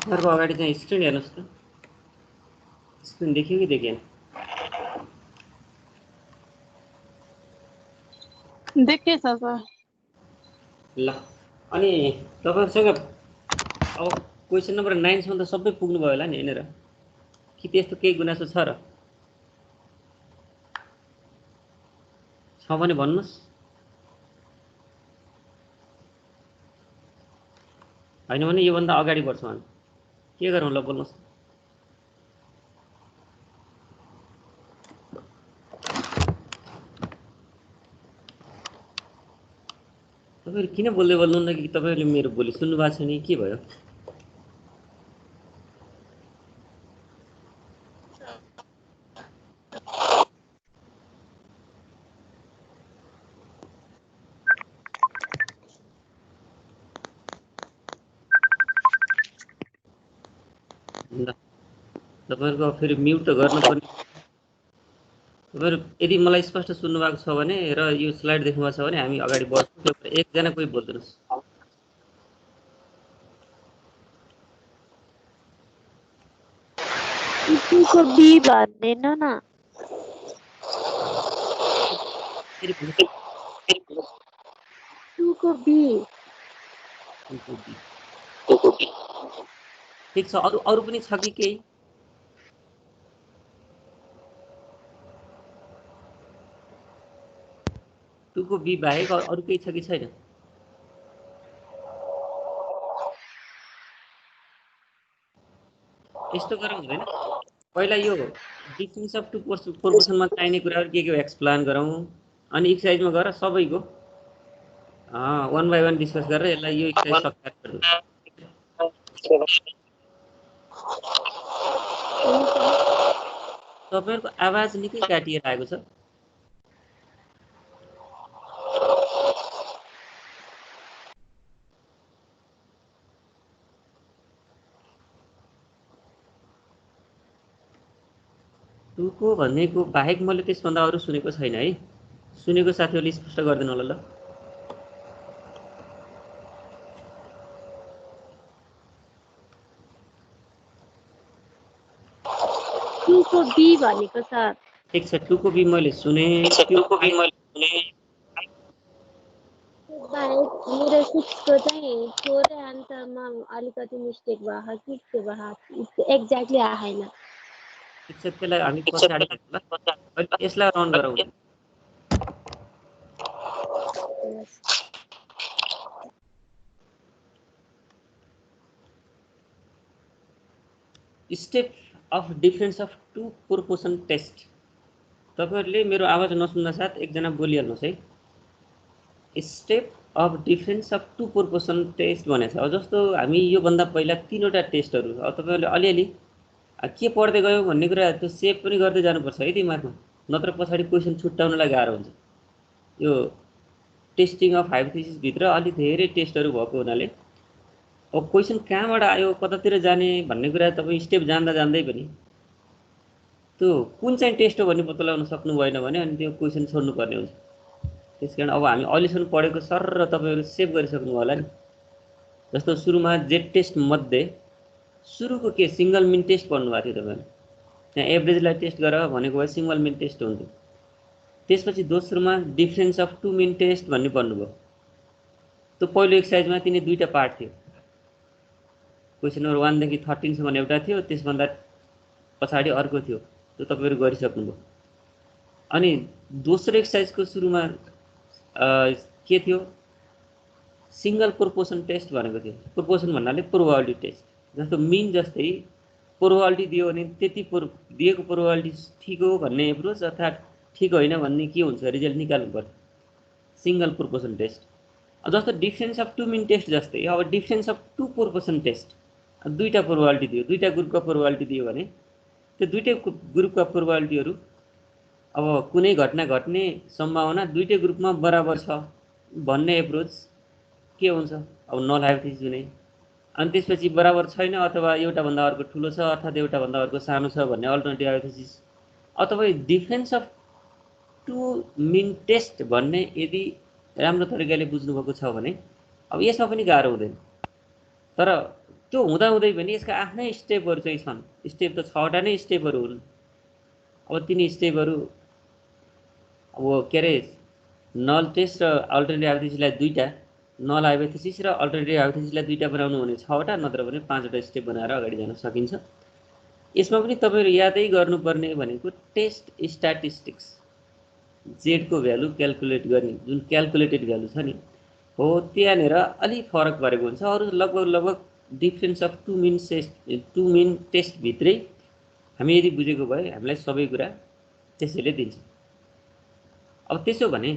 तपाईँहरूको अगाडि चाहिँ स्क्रिन हेर्नुहोस् त, स्क्रिन देखियो कि देखिएन? देखेछ सर। ल अनि तपाईँहरूसँग अब क्वेसन नम्बर 9 सम्म त सबै पुग्नुभयो होला नि हैन र? कि त्यस्तो केही गुनासो छ र? छ भने भन्नुहोस्। हैन भने योभन्दा अगाडि बढ्छौँ हामी। के गरौँ ल बोल्नुहोस्। तपाईँहरू किन बोल्दै बोल्नुहुन्न कि तपाईँहरूले मेरो बोली सुन्नु भएको छैन कि के भयो? ल तपाईँहरूको फेरि म्युट त गर्नुपर्ने। तपाईँहरू यदि मलाई स्पष्ट सुन्नु भएको छ भने र यो स्लाइड देख्नु भएको छ भने हामी अगाडि बढ्छौँ। एकजना कोही बोल्दिनुहोस्। को बी भन्दैन न। टुको बी। ठिक छ, अरू पनि छ कि केही? टुको बी बाहेक अरू केही छ कि छैन? यस्तो गरौँ हुँदैन? पहिला यो डिफरेन्स अफ टु प्रोपोर्सनमा चाहिने कुराहरू के हो एक्सप्लेन गरौँ, अनि एक्सर्साइजमा गएर सबैको 1 बाई 1 डिस्कस गरेर यसलाई यो एक्सर्साइज सब्ट्र्याक्ट गरिदिउँ। तपाईँहरूको आवाज निकै काटिएर आएको छ। टुको भनेको बाहेक मैले त्यसभन्दा अरू सुनेको छैन है। सुनेको साथीहरूले स्पष्ट गरिदिनु होला ल। टुको बी भनेको सर। ठिक छ, टुको बी मैले सुने। मेरो 6 को चाहिँ 4 आन्सरमा अलिकति मिस्टेक भयो कि के भयो एक्ज्याक्टली आएन। ठिक छ, त्यसलाई हामी पछाडि हेरौँ ल। अहिले यसलाई रन गरौँ। Step of difference of two proportion test. तपाईँहरूले मेरो आवाज नसुन्दा साथ एकजना बोलिहाल्नुहोस् है। Step of difference of two proportion test भनेको छ। जस्तो हामी योभन्दा पहिला 3वटा टेस्टहरू, अब तपाईँहरूले अलिअलि के पढ्दै गयो भन्ने कुरा त्यो सेभ पनि गर्दै जानुपर्छ है दिमागमा, नत्र पछाडि क्वेसन छुट्याउनलाई गाह्रो हुन्छ। यो टेस्टिङ अफ हाइपोथेसिसभित्र अलि धेरै टेस्टहरू भएको हुनाले अब क्वेसन कहाँबाट आयो, कतातिर जाने भन्ने कुरा तपाईँ स्टेप जान्दा जान्दै पनि त्यो कुन चाहिँ टेस्ट हो भन्ने पत्ता लगाउन सक्नु भएन भने अनि त्यो क्वेसन छोड्नुपर्ने हुन्छ। त्यसकारण अब हामी अहिलेसम्म पढेको सर र तपाईँहरू सेभ गरिसक्नु होला नि। जस्तो सुरुमा जेड टेस्ट मध्ये सुरुको के सिङ्गल मिन टेस्ट पढ्नु भएको थियो तपाईँहरू, त्यहाँ एभरेजलाई टेस्ट गरेर भनेको भए सिङ्गल मिन टेस्ट हुन्थ्यो। त्यसपछि दोस्रोमा difference of two mean test भन्ने पढ्नुभयो। त्यो पहिलो एक्सर्साइजमा तिनी 2टा पार्ट थियो। क्वेसन नम्बर 1 देखि 13 सम्म एउटा थियो, त्यसभन्दा पछाडि अर्को थियो, त्यो तपाईँहरू गरिसक्नुभयो। अनि दोस्रो एक्सर्साइजको सुरुमा के थियो, सिङ्गल प्रोपोर्सन टेस्ट भनेको थियो। प्रोपोर्सन भन्नाले प्रोबेबिलिटी टेस्ट। जस्तो मिन जस्तै प्रोबेबिलिटी दियो भने त्यति दिएको प्रोबेबिलिटी ठिक हो भन्ने एप्रोच अर्थात् ठिक होइन भन्ने के हुन्छ रिजल्ट निकाल्नु पर्छ, सिङ्गल प्रोपोर्सन टेस्ट। जस्तो difference of two mean test जस्तै अब difference of two proportion test, 2टा प्रोबेबिलिटी दियो, 2टा ग्रुपका प्रोबेबिलिटी दियो भने त्यो 2टै ग्रुपका प्रोबेबिलिटीहरू अब कुनै घटना घट्ने सम्भावना 2टै ग्रुपमा बराबर छ भन्ने एप्रोच के हुन्छ, अब नल हाइपोथेसिस हुने। अनि त्यसपछि बराबर छैन अथवा एउटा भन्दा अर्को ठुलो छ अर्थात् एउटा भन्दा अर्को सानो छ भन्ने अल्टरनेटिभ हाइपोथेसिस। अब तपाईँ difference of two mean test भन्ने यदि राम्रो तरिकाले बुझ्नुभएको छ भने अब यसमा पनि गाह्रो हुँदैन। तर त्यो हुँदाहुँदै पनि यसका आफ्नै स्टेपहरू चाहिँ छन्। स्टेप त 6वटा नै स्टेपहरू हुन्। अब तिनी स्टेपहरू अब के अरे नल टेस्ट र अल्टरनेटिभ हाइपोथेसिसलाई 2टा, नल हाइपोथेसिस र अल्टरनेटिभ हाइपोथेसिसलाई 2टा बनाउनु भने 6वटा नत्र भने 5वटा स्टेप बनाएर अगाडि जान सकिन्छ। यसमा पनि तपाईहरु यादै गर्नुपर्ने भनेको टेस्ट स्ट्याटिस्टिक्स, जेड को भ्यालु क्याल्कुलेट गर्ने जुन क्याल्कुलेटेड भ्यालु छ नि हो त्यहाँनेर अलि फरक परेको हुन्छ। अरु लगभग difference of two mean test भित्रै हामी यदि बुझेको भए हामीलाई सबै कुरा त्यसैले दिन्छ। अब त्यसो भने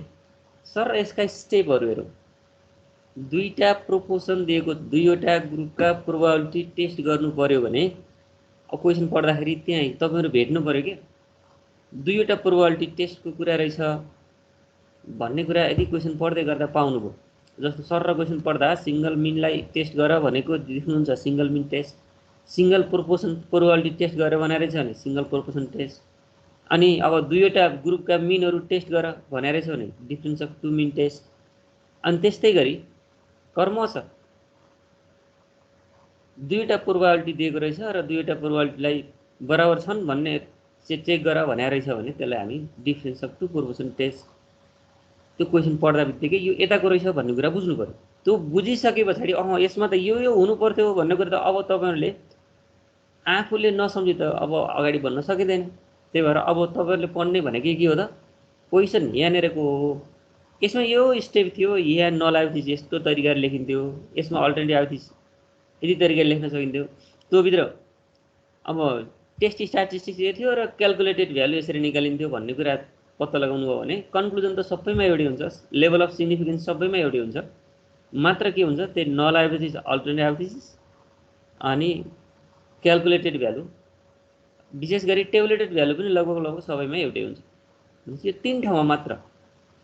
सर यसका स्टेपहरु हेरौं। 2टा प्रोपोर्सन दिएको 2वटा ग्रुपका प्रोबेबिलिटी टेस्ट गर्नु पर्यो भने अब क्वेशन पढ्दाखेरि त्यहाँ तपाईहरु भेट्नु पर्यो के 2वटा प्रोबेबिलिटी टेस्टको कुरा रहेछ भन्ने कुरा यदि क्वेशन पढ्दै गर्दा पाउनुभयो। जस्तो सर र क्वेशन पढ्दा सिंगल मिनलाई टेस्ट गर भनेको देख्नुहुन्छ single mean test, single proportion probability test गरेर बनाएर छ भने सिंगल प्रोपोर्सन टेस्ट, अनि अब 2वटा ग्रुपका मिनहरु टेस्ट गर भनेर छ भने difference of two mean test. अनि त्यस्तै गरी कर्म छ 2वटा प्रोबेबिलिटी दिएको रहेछ र 2वटा प्रोबेबिलिटीलाई बराबर छन् भन्ने चेक गर भनेर छ भने त्यसलाई हामी difference of two proportion test. त्यो क्वेशन पढ्दा बित्तिकै यो यताको रहेछ भन्ने कुरा बुझ्नु पर्यो। त्यो बुझिसके पछाडी यसमा त यो हुनु पर्थ्यो भन्ने कुरा त अब तपाईहरुले आफूले नसम्झी त अब अगाडि बढ्न सकिदैन। त्यही भएर अब तपाईहरुले पढ्ने भनेको के हो त क्वेशन यहाँनेरको हो। यसमा यो स्टेप थियो, यहाँ नल हाइपोथेसिस यस्तो तरिकाले लेखिन्थ्यो, यसमा अल्टरनेटिभ हाइपोथेसिस यदि तरिकाले लेख्न सकिन्थ्यो। त्यो भित्र अब टेस्ट स्ट्याटिस्टिक्स यो थियो र क्याल्कुलेटेड भ्यालु यसरी निकालिन्थ्यो भन्ने कुरा पत्ता लगाउनु भयो भने कन्क्लुजन त सबैमा एउटै हुन्छ, लेभल अफ सिग्निफिकेन्स सबैमा एउटै हुन्छ। मात्र के हुन्छ त्यो नल हाइपोथेसिस अल्टरनेटिभ हाइपोथेसिस अनि क्याल्कुलेटेड भ्यालु विशेष गरी टेबुलेटेड भ्यालु पनि लगभग सबैमा एउटै हुन्छ। यो 3 ठाउँमा मात्र।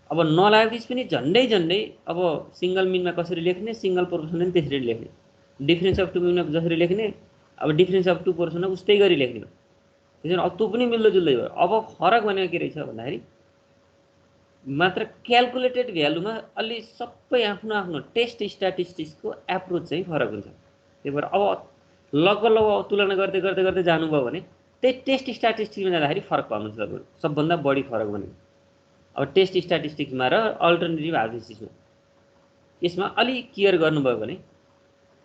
अब नल हाइपोथेसिस पनि झन्डै अब सिंगल मिनमा कसरी लेख्ने, सिंगल प्रोपोर्सन पनि त्यसरी लेख्ने, डिफरेन्स अफ टु मिनमा जसरी लेख्ने अब डिफरेन्स अफ टु प्रोपोर्सन उस्तै गरी लेख्ने। त्यसैले अब त्यो पनि मिल्दो जुल्दै भयो। अब फरक भनेको के रहेछ भन्दाखेरि मात्र क्याल्कुलेटेड भ्यालुमा अलि सबै आफ्नो आफ्नो टेस्ट स्ट्याटिस्टिक्सको एप्रोच चाहिँ फरक हुन्छ। त्यही भएर अब लगभग तुलना गर्दै जानुभयो भने त्यही टेस्ट स्ट्याटिस्टिक्समा जाँदाखेरि फरक पाउनुहुन्छ तपाईहरु। सबभन्दा बढी फरक भनेको अब टेस्ट स्ट्याटिस्टिक्समा र अल्टरनेटिभ हाइपोथेसिसमा यसमा अलि केयर गर्नुभयो भने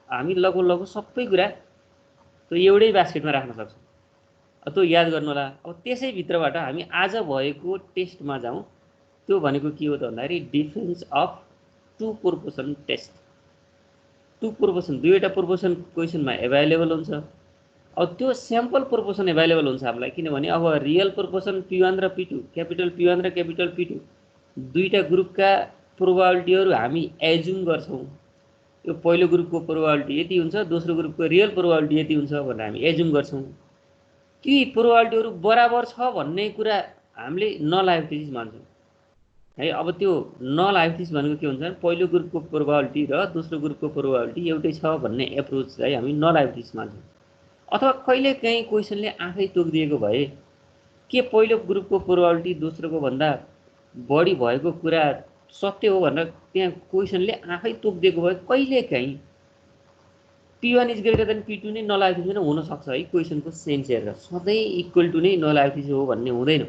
हामी लगभग सबै कुरा त्यो एउटै बास्केटमा राख्न सक्छौं। त्यो याद गर्नु होला। अब त्यसै भित्रबाट हामी आज भएको टेस्टमा जाउँ। त्यो भनेको के हो त भन्दाखेरि difference of two proportion test. Two proportion 2वटा प्रोपोर्सन क्वेशनमा अवेलेबल हुन्छ। अब त्यो स्याम्पल प्रोपोर्सन अवेलेबल हुन्छ हामीलाई, किनभने अब रियल प्रोपोर्सन P1 र P2, क्यापिटल P1 र क्यापिटल P2 दुईटा ग्रुपका प्रोबेबिलिटीहरु हामी एज्युम गर्छौं। यो पहिलो ग्रुपको प्रोबेबिलिटी यति हुन्छ, दोस्रो ग्रुपको रियल प्रोबेबिलिटी यति हुन्छ भनेर हामी एज्युम गर्छौं। ती प्रोबेबिलिटीहरु बराबर छ भन्ने कुरा हामीले नल हाइपोथेसिस मान्छौं है। अब त्यो नल हाइपोथेसिस भनेको के हुन्छ भने पहिलो ग्रुपको प्रोबेबिलिटी र दोस्रो ग्रुपको प्रोबेबिलिटी एउटै छ भन्ने एप्रोचलाई हामी नल हाइपोथेसिस मान्छौं। अथवा कहिलेकाहीँ क्वेशनले आफै तोकिदिएको भए के पहिलो ग्रुपको प्रोबेबिलिटी दोस्रोको भन्दा बढी भएको कुरा सत्य हो भनेर त्यहाँ क्वेशनले आफै तोकिदिएको भए कहिलेकाहीँ P1 is greater then P2 नै नल हाइपोथेसिस हुन सक्छ है। क्वेशनको सेन्स हेरेर सधैँ इक्वल टु नै नल हाइपोथेसिस हो भन्ने हुँदैन।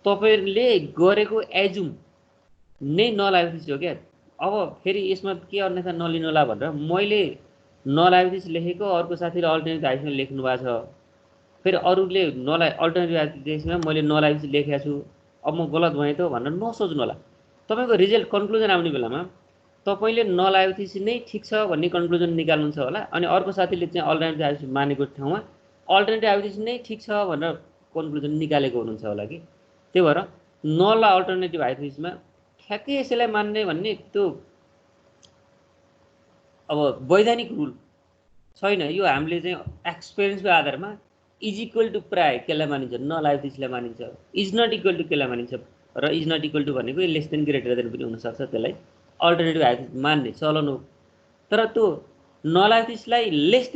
तपाईहरुले गरेको एज्युम नै नल हाइपोथेसिस हो क्या। अब फेरि यसमा के अन्यथा नलिनुहोला भनेर मैले नल हाइपोथेसिस लेखेको अर्को साथीले अल्टरनेटिभ हाइपोथेसिस लेख्नु भएको छ, फेरि अरूले नल अल्टरनेटिभ हाइपोथेसिसमा मैले नल हाइपोथेसिस लेखेको छु, अब म गलत भएँ त भनेर नसोच्नु होला। तपाईको रिजल्ट कन्क्लुजन आउने बेलामा तपाईले नल हाइपोथेसिस नै ठीक छ भन्ने कन्क्लुजन निकाल्नुहुन्छ होला, अनि अर्को साथीले चाहिँ अल्टरनेटिभ हाइपोथेसिस मानेको ठाउँमा अल्टरनेटिभ हाइपोथेसिस नै ठीक छ भनेर कन्क्लुजन निकालेको हुनुहुन्छ होला कि। त्यही भएर नल र अल्टरनेटिभ हाइपोथेसिसमा ठ्याक्कै यसैलाई मान्ने भन्ने त्यो अब वैधानिक रुल छैन। यो हामीले चाहिँ एक्सपिरियन्सको आधारमा इज इक्वल टु प्राय केलाई मानिन्छ नल हाइपोथेसिसलाई मानिन्छ, इज नट इक्वल टु केलाई मानिन्छ र इज नट इक्वल टु भनेको लेस देन ग्रेटर देन पनि हुन सक्छ। त्यसलाई अल्टरनेटिभ हाइपोथेसिस मान्ने चलन हो। तर त्यो नल हाइपोथेसिसलाई less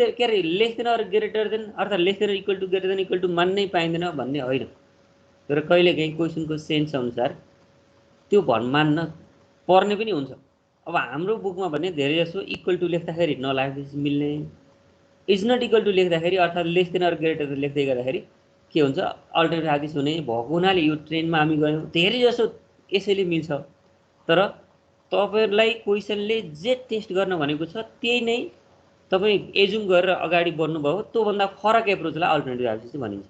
than or greater than अर्थात् less than equal to greater than equal to मान्नै पाइँदैन भन्ने होइन। तर कहिलेकाहीँ क्वेशनको सेन्स अनुसार त्यो मान्न पर्ने पनि हुन्छ। अब हाम्रो बुकमा भने धेरै जसो इक्वल टु लेख्दाखेरि नल हाइपोथेसिस मिल्ने, इज नट इक्वल टु लेख्दाखेरि अर्थात् लेस देन अर ग्रेटर लेख्दै गर्दाखेरि के हुन्छ अल्टरनेटिभ एक्सिस हुने भएको हुनाले यो ट्रेनमा हामी गयौँ धेरै जसो यसैले मिल्छ। तर तपाईहरुलाई क्वेशनले जे टेस्ट गर्न भनेको छ त्यही नै तपाई एजुम गरेर अगाडि बढ्नु भयो त्यो भन्दा फरक एप्रोचलाई अल्टरनेटिभ एक्सिस भनिन्छ।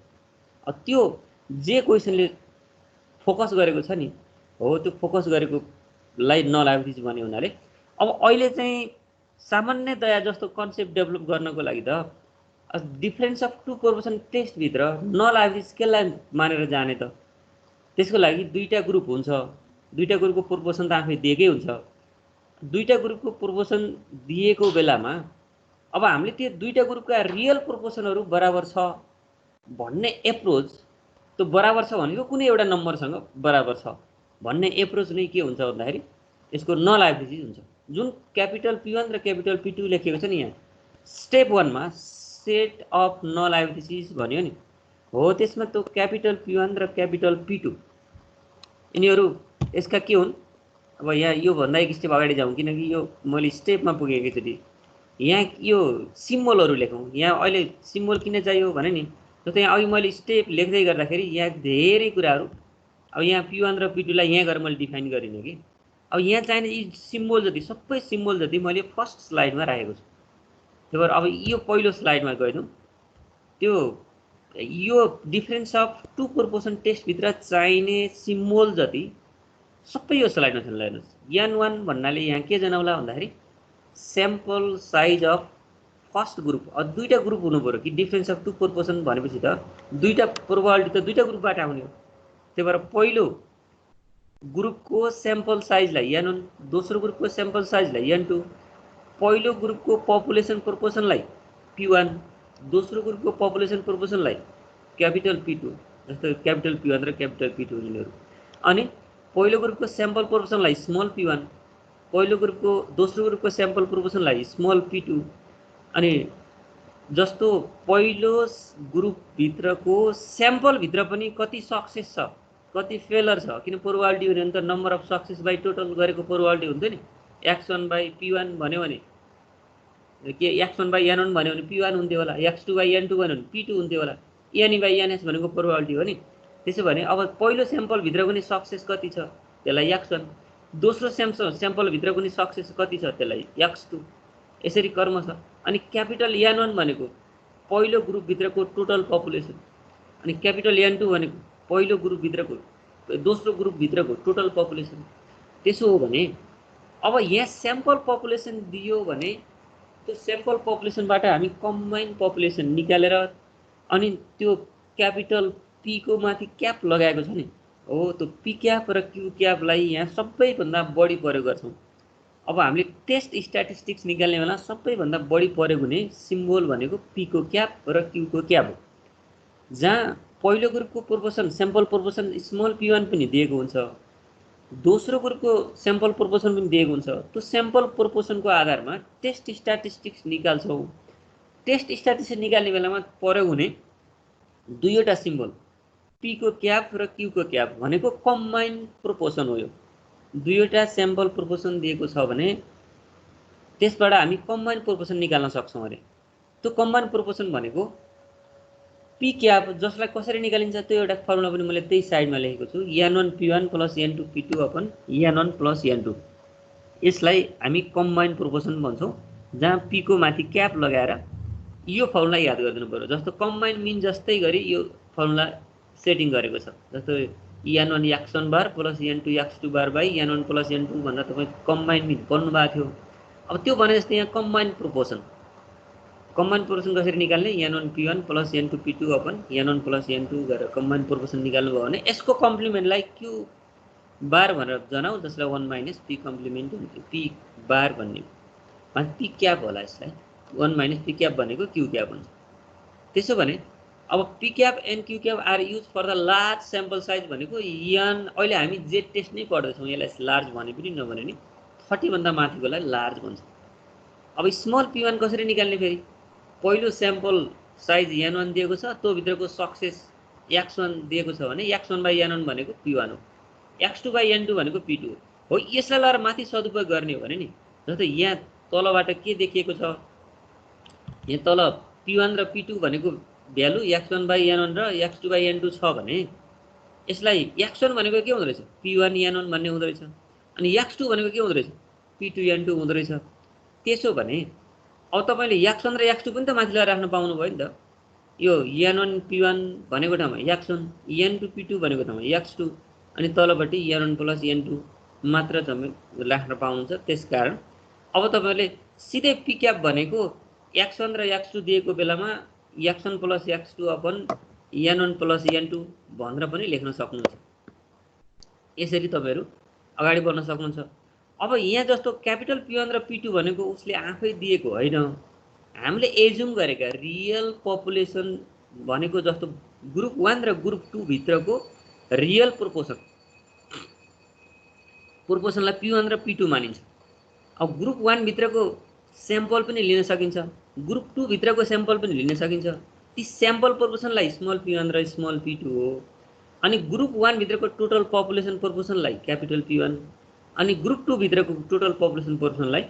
त्यो जे क्वेशनले फोकस गरेको छ नि हो त्यो फोकस गरेकोलाई नल हाइपोथेसिस भन्ने हुनाले अब अहिले चाहिँ सामान्यतया जस्तो कन्सेप्ट डेभलप गर्नको लागि त difference of two proportion test भित्र नल हाइपोथेसिस केलाई मानेर जाने त त्यसको लागि दुईटा ग्रुप हुन्छ दुईटा ग्रुपको प्रोपोर्सन त आफै दिएकै हुन्छ दुईटा ग्रुपको प्रोपोर्सन दिएको बेलामा अब हामीले त्यो दुईटा ग्रुपका रियल प्रोपोर्सनहरु बराबर छ भन्ने एप्रोच त्यो बराबर छ भनेको कुनै एउटा नम्बरसँग बराबर छ भन्ने एप्रोच नै के हुन्छ भन्दाखेरि यसको नल हाइपोथेसिस हुन्छ। जुन क्यापिटल P1 र क्यापिटल P2 लेखेको छ नि यहाँ स्टेप 1 मा सेट अफ नल हाइपोथेसिस भन्यो नि हो त्यसमा त्यो क्यापिटल P1 र क्यापिटल P2 यिनीहरु यसका के हुन्। अब यहाँ यो भन्दा एक स्टेप अगाडि जाउँ किनकि यो मैले स्टेपमा पुगेकै छु। यहाँ यो सिम्बलहरु लेखौँ यहाँ अहिले सिम्बल किन चाहियो भने नि जस्तै यहाँ अघि मैले स्टेप लेख्दै गर्दाखेरि यहाँ धेरै कुराहरु अब यहाँ P1 र P2 लाई यहाँ गएर मैले डिफाइन गरिने कि अब यहाँ चाहिने यी सिम्बल जति सबै सिम्बल जति मैले फर्स्ट स्लाइडमा राखेको छु। त्यही भएर अब यो पहिलो स्लाइडमा गएँ त्यो यो difference of two proportion test भित्र चाहिने सिम्बल जति सबै यो स्लाइडमा छन्। हेर्नुस् N1 भन्नाले यहाँ के जनाउला भन्दाखेरि sample size of first group. अब दुईटा ग्रुप हुनु पर्यो कि डिफरेन्स अफ टु प्रोपोर्सन भनेपछि त दुईटा प्रोबेबिलिटी त दुईटा ग्रुपबाट आउने हो। त्यही भएर पहिलो ग्रुपको स्याम्पल साइजलाई N1 दोस्रो ग्रुपको स्याम्पल साइजलाई N2 पहिलो ग्रुपको पपुलेसन प्रोपोर्सनलाई P1 दोस्रो ग्रुपको पपुलेसन प्रोपोर्सनलाई क्यापिटल P2 जस्तो क्यापिटल P1 र क्यापिटल P2 यिनीहरु अनि पहिलो ग्रुपको स्याम्पल प्रोपोर्सनलाई स्मल P1 पहिलो ग्रुपको दोस्रो ग्रुपको स्याम्पल प्रोपोर्सनलाई स्मल P2 अनि जस्तो पहिलो ग्रुप भित्रको स्याम्पल भित्र पनि कति सक्सेस छ कति फेलर छ किन प्रोबेबिलिटी भने त number of success by total गरेको प्रोबेबिलिटी हुन्छ नि x1 बाइ P1 भन्यो भने के x1 बाइ N1 भन्यो भने P1 हुन्थ्यो होला x2 बाइ N2 भन्यो भने P2 हुन्थ्यो होला N बाइ NS भनेको प्रोबेबिलिटी हो नि। त्यसो भने अब पहिलो स्याम्पल भित्र पनि सक्सेस कति छ त्यसलाई x1 दोस्रो स्याम्पल भित्र पनि सक्सेस कति छ त्यसलाई x2 यसरी कर्म छ। अनि क्यापिटल N1 भनेको पहिलो ग्रुप भित्रको टोटल पपुलेसन अनि क्यापिटल N2 भनेको पहिलो ग्रुप भित्रको दोस्रो ग्रुप भित्रको टोटल पपुलेसन। त्यसो हो भने अब यहाँ स्याम्पल पपुलेसन दियो भने त्यो स्याम्पल पपुलेसनबाट हामी कम्बाइन पपुलेसन निकालेर अनि त्यो क्यापिटल P को माथि क्याप लगाएको छ नि हो त्यो P क्याप र Q क्यापलाई यहाँ सबैभन्दा बढी प्रयोग गर्छौं। अब हामीले टेस्ट स्ट्याटिस्टिक्स निकाल्ने बेला सबैभन्दा बढी प्रयोग हुने सिम्बल भनेको P को क्याप र Q को क्याप हो। जहाँ पहिलो ग्रुपको proportion sample proportion small P1 पनि दिएको हुन्छ दोस्रो ग्रुपको स्याम्पल प्रोपोर्सन पनि दिएको हुन्छ त्यो स्याम्पल प्रोपोर्सनको आधारमा टेस्ट स्ट्याटिस्टिक्स निकाल्छौं। टेस्ट स्ट्याटिस्टिक्स निकाल्ने बेलामा प्रयोग हुने दुईवटा सिम्बल P को क्याप र Q को क्याप भनेको कम्बाइन प्रोपोर्सन हो। यो दुईवटा स्याम्पल प्रोपोर्सन दिएको छ भने त्यसबाट हामी कम्बाइन प्रोपोर्सन निकाल्न सक्छौं। अरे त्यो कम्बाइन प्रोपोर्सन भनेको P क्याप जसलाई कसरी निकालिन्छ त्यो एउटा फर्मुला पनि मैले त्यही साइडमा लेखेको छु N1 P1 + N2 P2 upon N1 + N2 यसलाई हामी कम्बाइन प्रोपोर्सन भन्छौं। जहाँ P को माथि क्याप लगाएर यो फर्मुला याद गरिदिनु पर्यो। जस्तो कम्बाइन मिन जस्तै गरी यो फर्मुला सेटिङ गरेको छ। जस्तो N1 x1 bar + N2 x2 bar by N1 + N2 भन्दा तपाई कम्बाइन मिन पढ्नु भएको थियो। अब त्यो भने जस्तै यहाँ कम्बाइन प्रोपोर्सन कसरी निकाल्ने N1 P1 + N2 P2 upon N1 + N2 गरेर कम्बाइन प्रोपोर्सन निकाल्नु भयो भने यसको कम्प्लिमेन्टलाई Q बार भनेर जनाऊ जसलाई 1 - P कम्प्लिमेन्ट P बार भन्ने P क्याप होला। यसलाई 1 - P क्याप भनेको Q क्याप हुन्छ। त्यसो भने अब P cap and Q cap are use for the large sample size भनेको N अहिले हामी जे टेस्ट नै पढ्दैछौँ यसलाई लार्ज भने पनि नभने नि 30 भन्दा माथिकोलाई लार्ज भन्छ। अब स्मल P1 कसरी निकाल्ने फेरि पहिलो स्याम्पल साइज N1 दिएको छ त्यो भित्रको सक्सेस x1 दिएको छ भने x1 बाइ N1 भनेको P1 हो x2 बाइ N2 भनेको P2 हो। यसलाई लगाएर माथि सदुपयोग गर्ने हो भने नि जस्तै यहाँ तलबाट के देखिएको छ यहाँ तल p1 र p2 भनेको भ्यालु x1/n1 र x2/n2 छ भने यसलाई x1 भनेको के हुँदो रहेछ p1n1 भन्ने हुँदो रहेछ अनि x2 भनेको के हुँदो रहेछ p2n2 हुँदो रहेछ। त्यसो भने अब तपाईले x1 र x2 पनि त माथि लगाएर राख्न पाउनु भयो नि त। यो n1 p1 भनेको ठाउँमा x1 n2 p2 भनेको ठाउँमा x2 अनि तलपट्टि n1 + n2 मात्र तपाईले राख्न पाउनुहुन्छ। त्यसकारण अब तपाईले सिधै p क्याप भनेको x1 र x2 दिएको बेलामा x1 + x2 upon n1 + n2 भनेर पनि लेख्न सक्नुहुन्छ। यसरी तपाईहरु अगाडि बढ्न सक्नुहुन्छ। अब यहाँ जस्तो क्यापिटल p1 र p2 भनेको उसले आफै दिएको होइन, हामीले एज्युम गरेका रियल पपुलेसन भनेको जस्तो ग्रुप 1 र ग्रुप 2 भित्रको रियल प्रोपोर्सनलाई p1 र p2 मानिन्छ। अब ग्रुप 1 भित्रको स्याम्पल पनि लिन सकिन्छ, ग्रुप 2 भित्रको स्याम्पल पनि लिन सकिन्छ। ती स्याम्पल प्रोपोर्सनलाई स्मल p1 र स्मल p2 हो। अनि ग्रुप 1 भित्रको टोटल पपुलेसन प्रोपोर्सनलाई क्यापिटल p1 अनि ग्रुप 2 भित्रको टोटल पपुलेसन प्रोपोर्सनलाई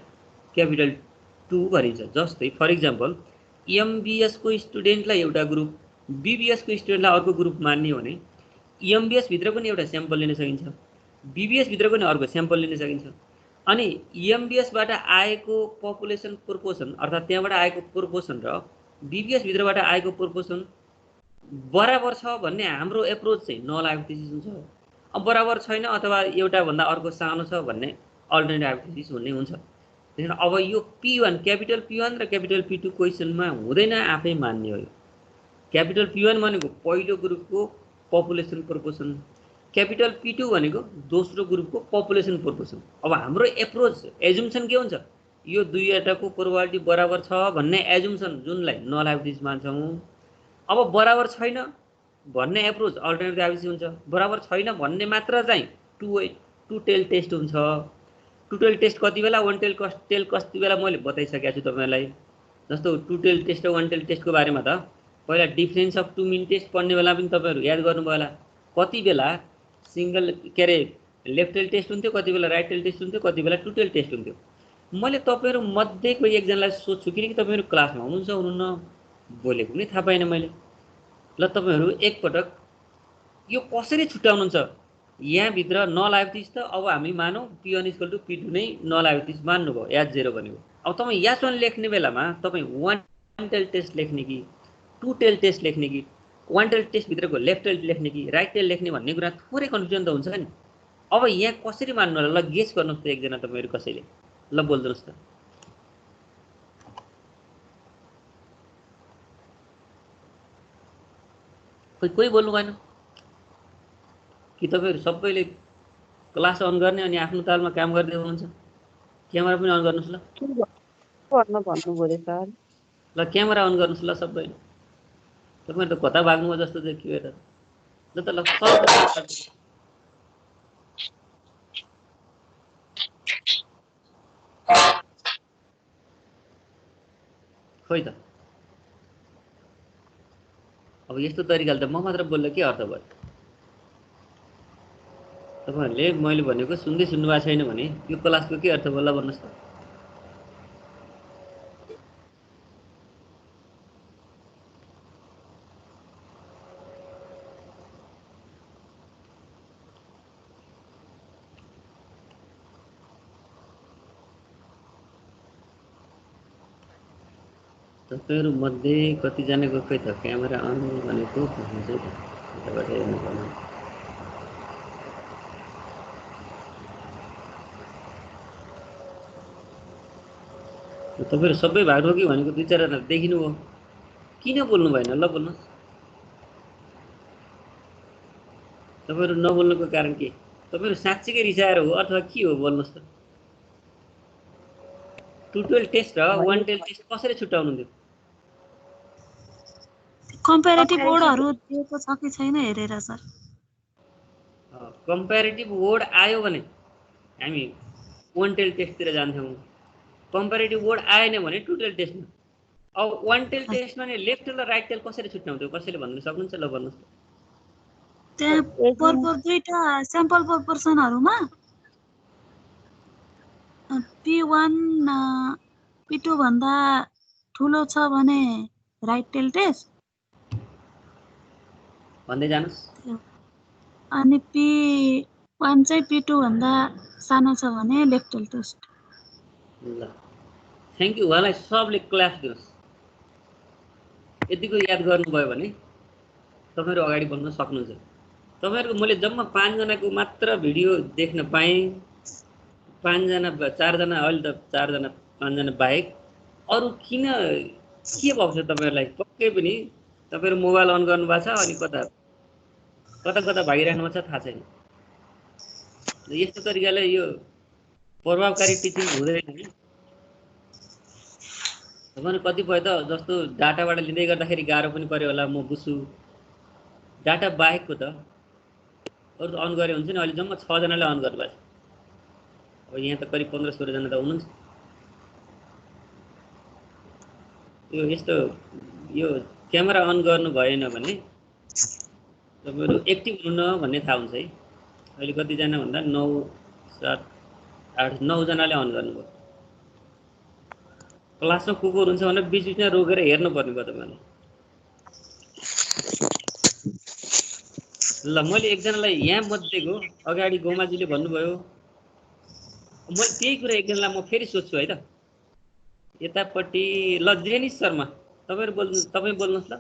क्यापिटल 2 भनिन्छ। जस्तै फर इक्जाम्पल एमबीएस को स्टुडेन्टलाई एउटा ग्रुप, बीबीएस को स्टुडेन्टलाई अर्को ग्रुप मान्ने हो भने एमबीएस भित्र पनि एउटा स्याम्पल लिन सकिन्छ, बीबीएस भित्र पनि अर्को स्याम्पल लिन सकिन्छ। अनि एमबीएस बाट आएको पपुलेसन प्रोपोर्सन अर्थात् त्यहाँबाट आएको प्रोपोर्सन र बीबीएस भित्रबाट आएको प्रोपोर्सन बराबर छ भन्ने हाम्रो एप्रोच चाहिँ नल हाइपोथेसिस हुन्छ। अब बराबर छैन अथवा एउटा भन्दा अर्को सानो छ भन्ने अल्टरनेटिभ हाइपोथेसिस हुने हुन्छ। त्यसैले अब यो p1 क्यापिटल p1 र क्यापिटल p2 क्वेशनमा हुँदैन, आफै मान्ने हो। क्यापिटल p1 भनेको पहिलो ग्रुपको पपुलेसन प्रोपोर्सन, क्यापिटल p2 भनेको दोस्रो ग्रुपको पपुलेसन प्रोपोर्सन। अब हाम्रो एप्रोच एजुम्सन के हुन्छ, यो दुईवटाको प्रोबेबिलिटी बराबर छ भन्ने एजुम्सन जुनलाई नल हाइपोथेसिस मान्छौँ। अब बराबर छैन भन्ने एप्रोच अल्टरनेटिभ हाइपोथेसिस हुन्छ। बराबर छैन भन्ने मात्र चाहिँ टु टेल टेस्ट हुन्छ। टु टेल टेस्ट कति बेला, वन टेल कति बेला मैले बताइसकेको छु तपाईलाई। जस्तो टु टेल टेस्ट र वन टेल टेस्टको बारेमा त पहिला difference of two mean test पढ्ने बेला पनि तपाईहरु याद गर्नुभयो होला। कति बेला सिंगल के अरे लेफ्ट टेल टेस्ट हुन्थ्यो, कति बेला राइट टेल टेस्ट हुन्थ्यो, कति बेला टु टेल टेस्ट हुन्थ्यो। मैले तपाईहरु मध्येको एकजनालाई सोध्छु किनकि तपाईहरु क्लासमा हुनुहुन्छ हुनुहुन्न बोलेको पनि थाहा पाएन मैले। ल तपाईहरु एकपटक यो कसरी छुट्याउनुहुन्छ, यहाँ भित्र नल हाइपोथेसिस त अब हामी मानौ p1 = p2 नै नल हाइपोथेसिस मान्नुभयो, H0 भनेको। अब तपाई H1 लेख्ने बेलामा तपाई वन टेल टेस्ट लेख्ने कि टु टेल टेस्ट लेख्ने कि वन टेल टेस्ट भित्रको लेफ्ट टेल लेख्ने कि राइट टेल लेख्ने भन्ने कुरा थोरै कन्फ्युजन त हुन्छ नि। अब यहाँ कसरी मान्नु होला, ल गेस गर्नुस् त एकजना तपाईहरु कसैले, ल बोल्दिनुस् त। कोही बोल्नु भएन कि तपाईहरु सबैले क्लास अन गर्ने अनि आफ्नो तालमा काम गर्दै हुनुहुन्छ? क्यामेरा पनि अन गर्नुस् ल। पढ्न भन्नु पर्यो सर। ल क्यामेरा अन गर्नुस् ल सबैले। तपाईहरु त कता भाग्नु भयो जस्तो देखियो त। ल त ल खोइ त अब यस्तो तरिकाले त म मात्र बोल्दा के अर्थ भयो? तपाईहरुले मैले भनेको सुन्दै सुन्नु भएको छैन भने यो क्लासको के अर्थ भयो ल भन्नुस् त। तपाईहरु मध्ये कतिजनाको खोइ त क्यामेरा अन भनेको हुन्छ त, यताबाट हेर्नु पर्यो। तपाईहरु सबै भाग्नु कि भनेको दुई चारजना देखिनु भयो, किन बोल्नु भएन ल बोल्नु। तपाईहरु नबोल्नुको कारण के? तपाईहरु साच्चै रिसाएर हो अथवा के हो बोल्नुस् त। टु टेल टेस्ट र वन टेल टेस्ट कसरी छुट्याउनुहुन्थ्यो? कम्पेरेटिभ वर्डहरु दिएको छ कि छैन हेरेर सर। कम्पेरेटिभ वर्ड आयो भने हामी वन टेल टेस्टतिर जान्छौँ, कम्पेरेटिभ वर्ड आएन भने टु टेल टेस्टमा। अब वन टेल टेस्टमा नि लेफ्ट टेल र राइट टेल कसरी छुट्याउँथ्यो कसैले भन्नु सक्नुहुन्छ? ल भन्नुस् त। त्यहाँ परपर दुईटा स्याम्पल प्रोपोर्सनहरुमा p1 p2 भन्दा ठुलो छ भने राइट टेल टेस्ट भन्दै जानुस्। अनि P1 चाहिँ P2 भन्दा सानो छ भने लेफ्ट टेल टेस्ट। ल थ्याङ्क यू। उहाँलाई सबले क्लास दिनुहोस्। यतिको याद गर्नुभयो भने तपाईँहरू अगाडि बढ्न सक्नुहुन्छ। तपाईँहरूको मैले जम्मा 5 जनाको मात्र भिडियो देख्न पाएँ। 5 जना 4 जना अहिले त 4 जना 5 जना बाहेक अरू किन के भएको छ तपाईँहरूलाई? पक्कै पनि तपाईँहरू मोबाइल अन गर्नुभएको छ अनि कता भागिराख्नु भएको छ थाहा छैन। यस्तो तरिकाले यो प्रभावकारी टिचिङ हुँदैन नि। तपाईँहरू कतिपय त जस्तो डाटाबाट लिँदै गर्दाखेरि गाह्रो पनि पर्यो होला, म बुझ्छु। डाटा बाहेकको त अरू अन गरे हुन्छ नि। अहिले जम्मा 6 जनाले अन गर्नुभएको छ। अब यहाँ त करिब 15-16 जना त हुनुहुन्छ। यो यस्तो यो क्यामेरा अन गर्नु भएन भने तपाईँहरू एक्टिभ हुनु भन्ने थाहा हुन्छ है। अहिले कतिजना भन्दा 9, 7, 8, 9 जनाले अन गर्नुभयो। क्लासमा को हुन्छ भने बिचबिचमा रोकेर हेर्नु पर्ने भयो तपाईँहरूले। ल मैले एकजनालाई यहाँ मध्येको अगाडि गोमाजीले भन्नुभयो। मैले त्यही कुरा एकजनालाई म फेरि सोध्छु है त। यतापट्टि ल जेनिस शर्मा तपाईँ बोल्नुहोस् ल।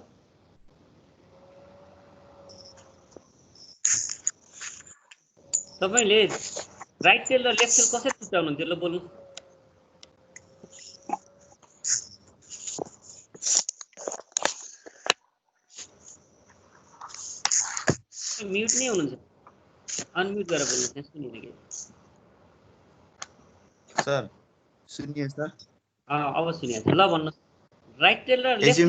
तपाईँले राइट टेल र लेफ्ट टेल कसरी छुट्याउनुहुन्थ्यो? ल बोल्नु। म्युट नै हुनुहुन्छ, अनम्युट गरेर बोल्नुहोस्। सुनिने के सर सुनिए सर? अब सुनिए। ल भन्नुहोस् राइट टेल र लेफ्ट टेल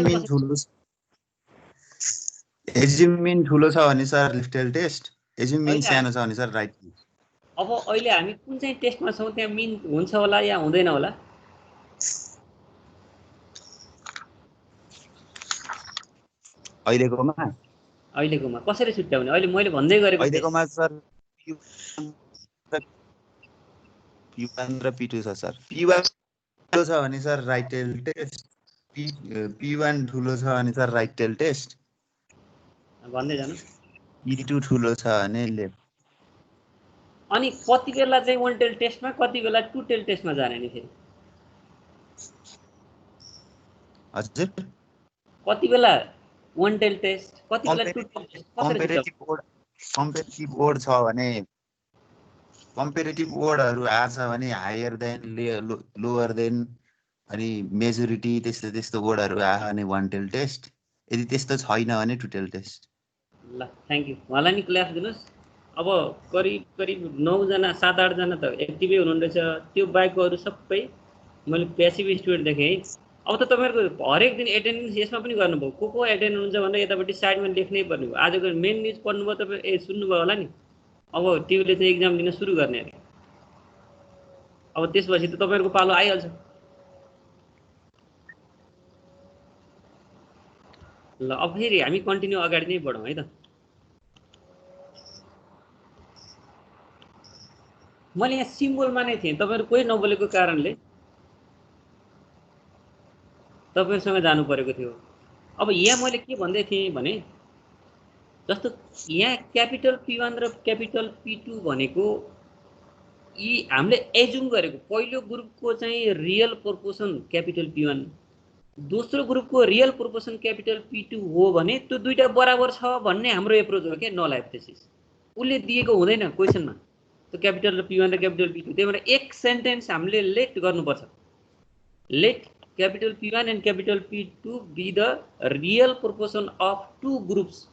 एज्युमिन ठुलो छ भने सर लेफ्ट टेल टेस्ट, एज्युमिन सानो छ भने सर राइट टेल। अब अहिले हामी कुन चाहिँ टेस्टमा छौँ? त्यहाँ मिन हुन्छ होला या हुँदैन होला? अहिलेकोमा कसरी छुट्याउने? अहिले मैले भन्दै गरेको अहिलेकोमा सर P1 र P2 छ सर। P1 ठुलो छ भने sir right tail test, P1 ठुलो छ भने सर राइट टेल टेस्ट भन्दै जानु। P2 ठुलो छ भने लेफ्ट। अनि कति बेला चाहिँ 1 टेल टेस्टमा, कति बेला 2 टेल टेस्टमा जाने नि फेरि? हजुर कति बेला 1 टेल टेस्ट, कति बेला 2 टेल टेस्ट? कम्पेरेटिभ ओड छ भने, कम्पेरेटिभ ओडहरु आछ भने हायर देन लोअर देन अनि मेजोरिटी त्यस्तो ओडहरु आयो भने 1 टेल टेस्ट, यदि त्यस्तो छैन भने 2 टेल टेस्ट। ल थ्यांक यू। उहाँलाई नि क्लास दिनुस्। अब करिब 9 जना 7-8 जना त एक्टिभै हुनुहुँदैछ। त्यो बाहेकको अरू सबै मैले प्यासिभ स्टुडेन्ट देखेँ है। अब त तपाईहरुको हरेक दिन एटेन्डेन्स यसमा पनि गर्नुभयो। को एटेन्ड हुन्छ भनेर यतापट्टि साइडमा लेख्नै पर्ने भयो। आजको मेन न्यूज पढ्नुभयो तपाई, सुन्नुभयो होला नि। अब टियुले चाहिँ एक्जाम दिन सुरु गर्ने अरे। अब त्यसपछि त तपाईहरुको पालो आइहाल्छ। ल अब फेरि हामी कन्टिन्यू अगाडि नै बढौँ है त। मैले यहाँ सिम्बलमा नै थिएँ, तपाईहरु कोही नबोलेको कारणले तपाईहरुसँग जानु परेको थियो। अब यहाँ मैले के भन्दै थिएँ भने जस्तो यहाँ क्यापिटल P1 र क्यापिटल P2 भनेको यी हामीले एज्युम गरेको पहिलो ग्रुपको चाहिँ रियल प्रोपोर्सन क्यापिटल P1, दोस्रो ग्रुपको रियल प्रोपोर्सन क्यापिटल P2 हो भने त्यो दुईटा बराबर छ भन्ने हाम्रो एप्रोच हो के नल हाइपोथेसिस। उले दिएको हुँदैन क्वेशनमा त्यो क्यापिटल P1 र क्यापिटल P2। त्यही भएर एक सेन्टेन्स हामीले लेट गर्नुपर्छ। Let capital P1 and capital P2 be the real proportion of two groups,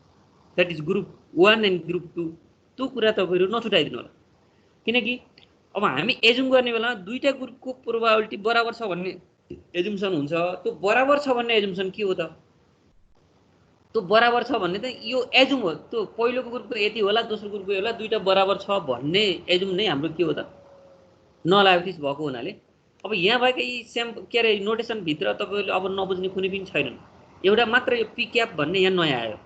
that is group 1 and group 2। त्यो कुरा तपाईहरु नछुटाइदिनु होला, किनकि अब हामी एज्युम गर्ने बेला दुईटा ग्रुपको प्रोबेबिलिटी बराबर छ भन्ने एज्युम्सन हुन्छ। त्यो बराबर छ भन्ने एज्युम्सन के हो त? त्यो बराबर छ भन्ने त यो एज्युम हो। त्यो पहिलोको ग्रुपको यति होला, दोस्रो ग्रुपको होला, दुईटा बराबर छ भन्ने एज्युम नै हाम्रो के हो त? नल हाइपोथेसिस भएको हुनाले अब यहाँ भएका यी के अरे नोटेसन भित्र तपाईहरुले अब नबुझ्ने कुनै पनि छैनन्। एउटा मात्र यो पी क्याप भन्ने यहाँ नयाँ आयो।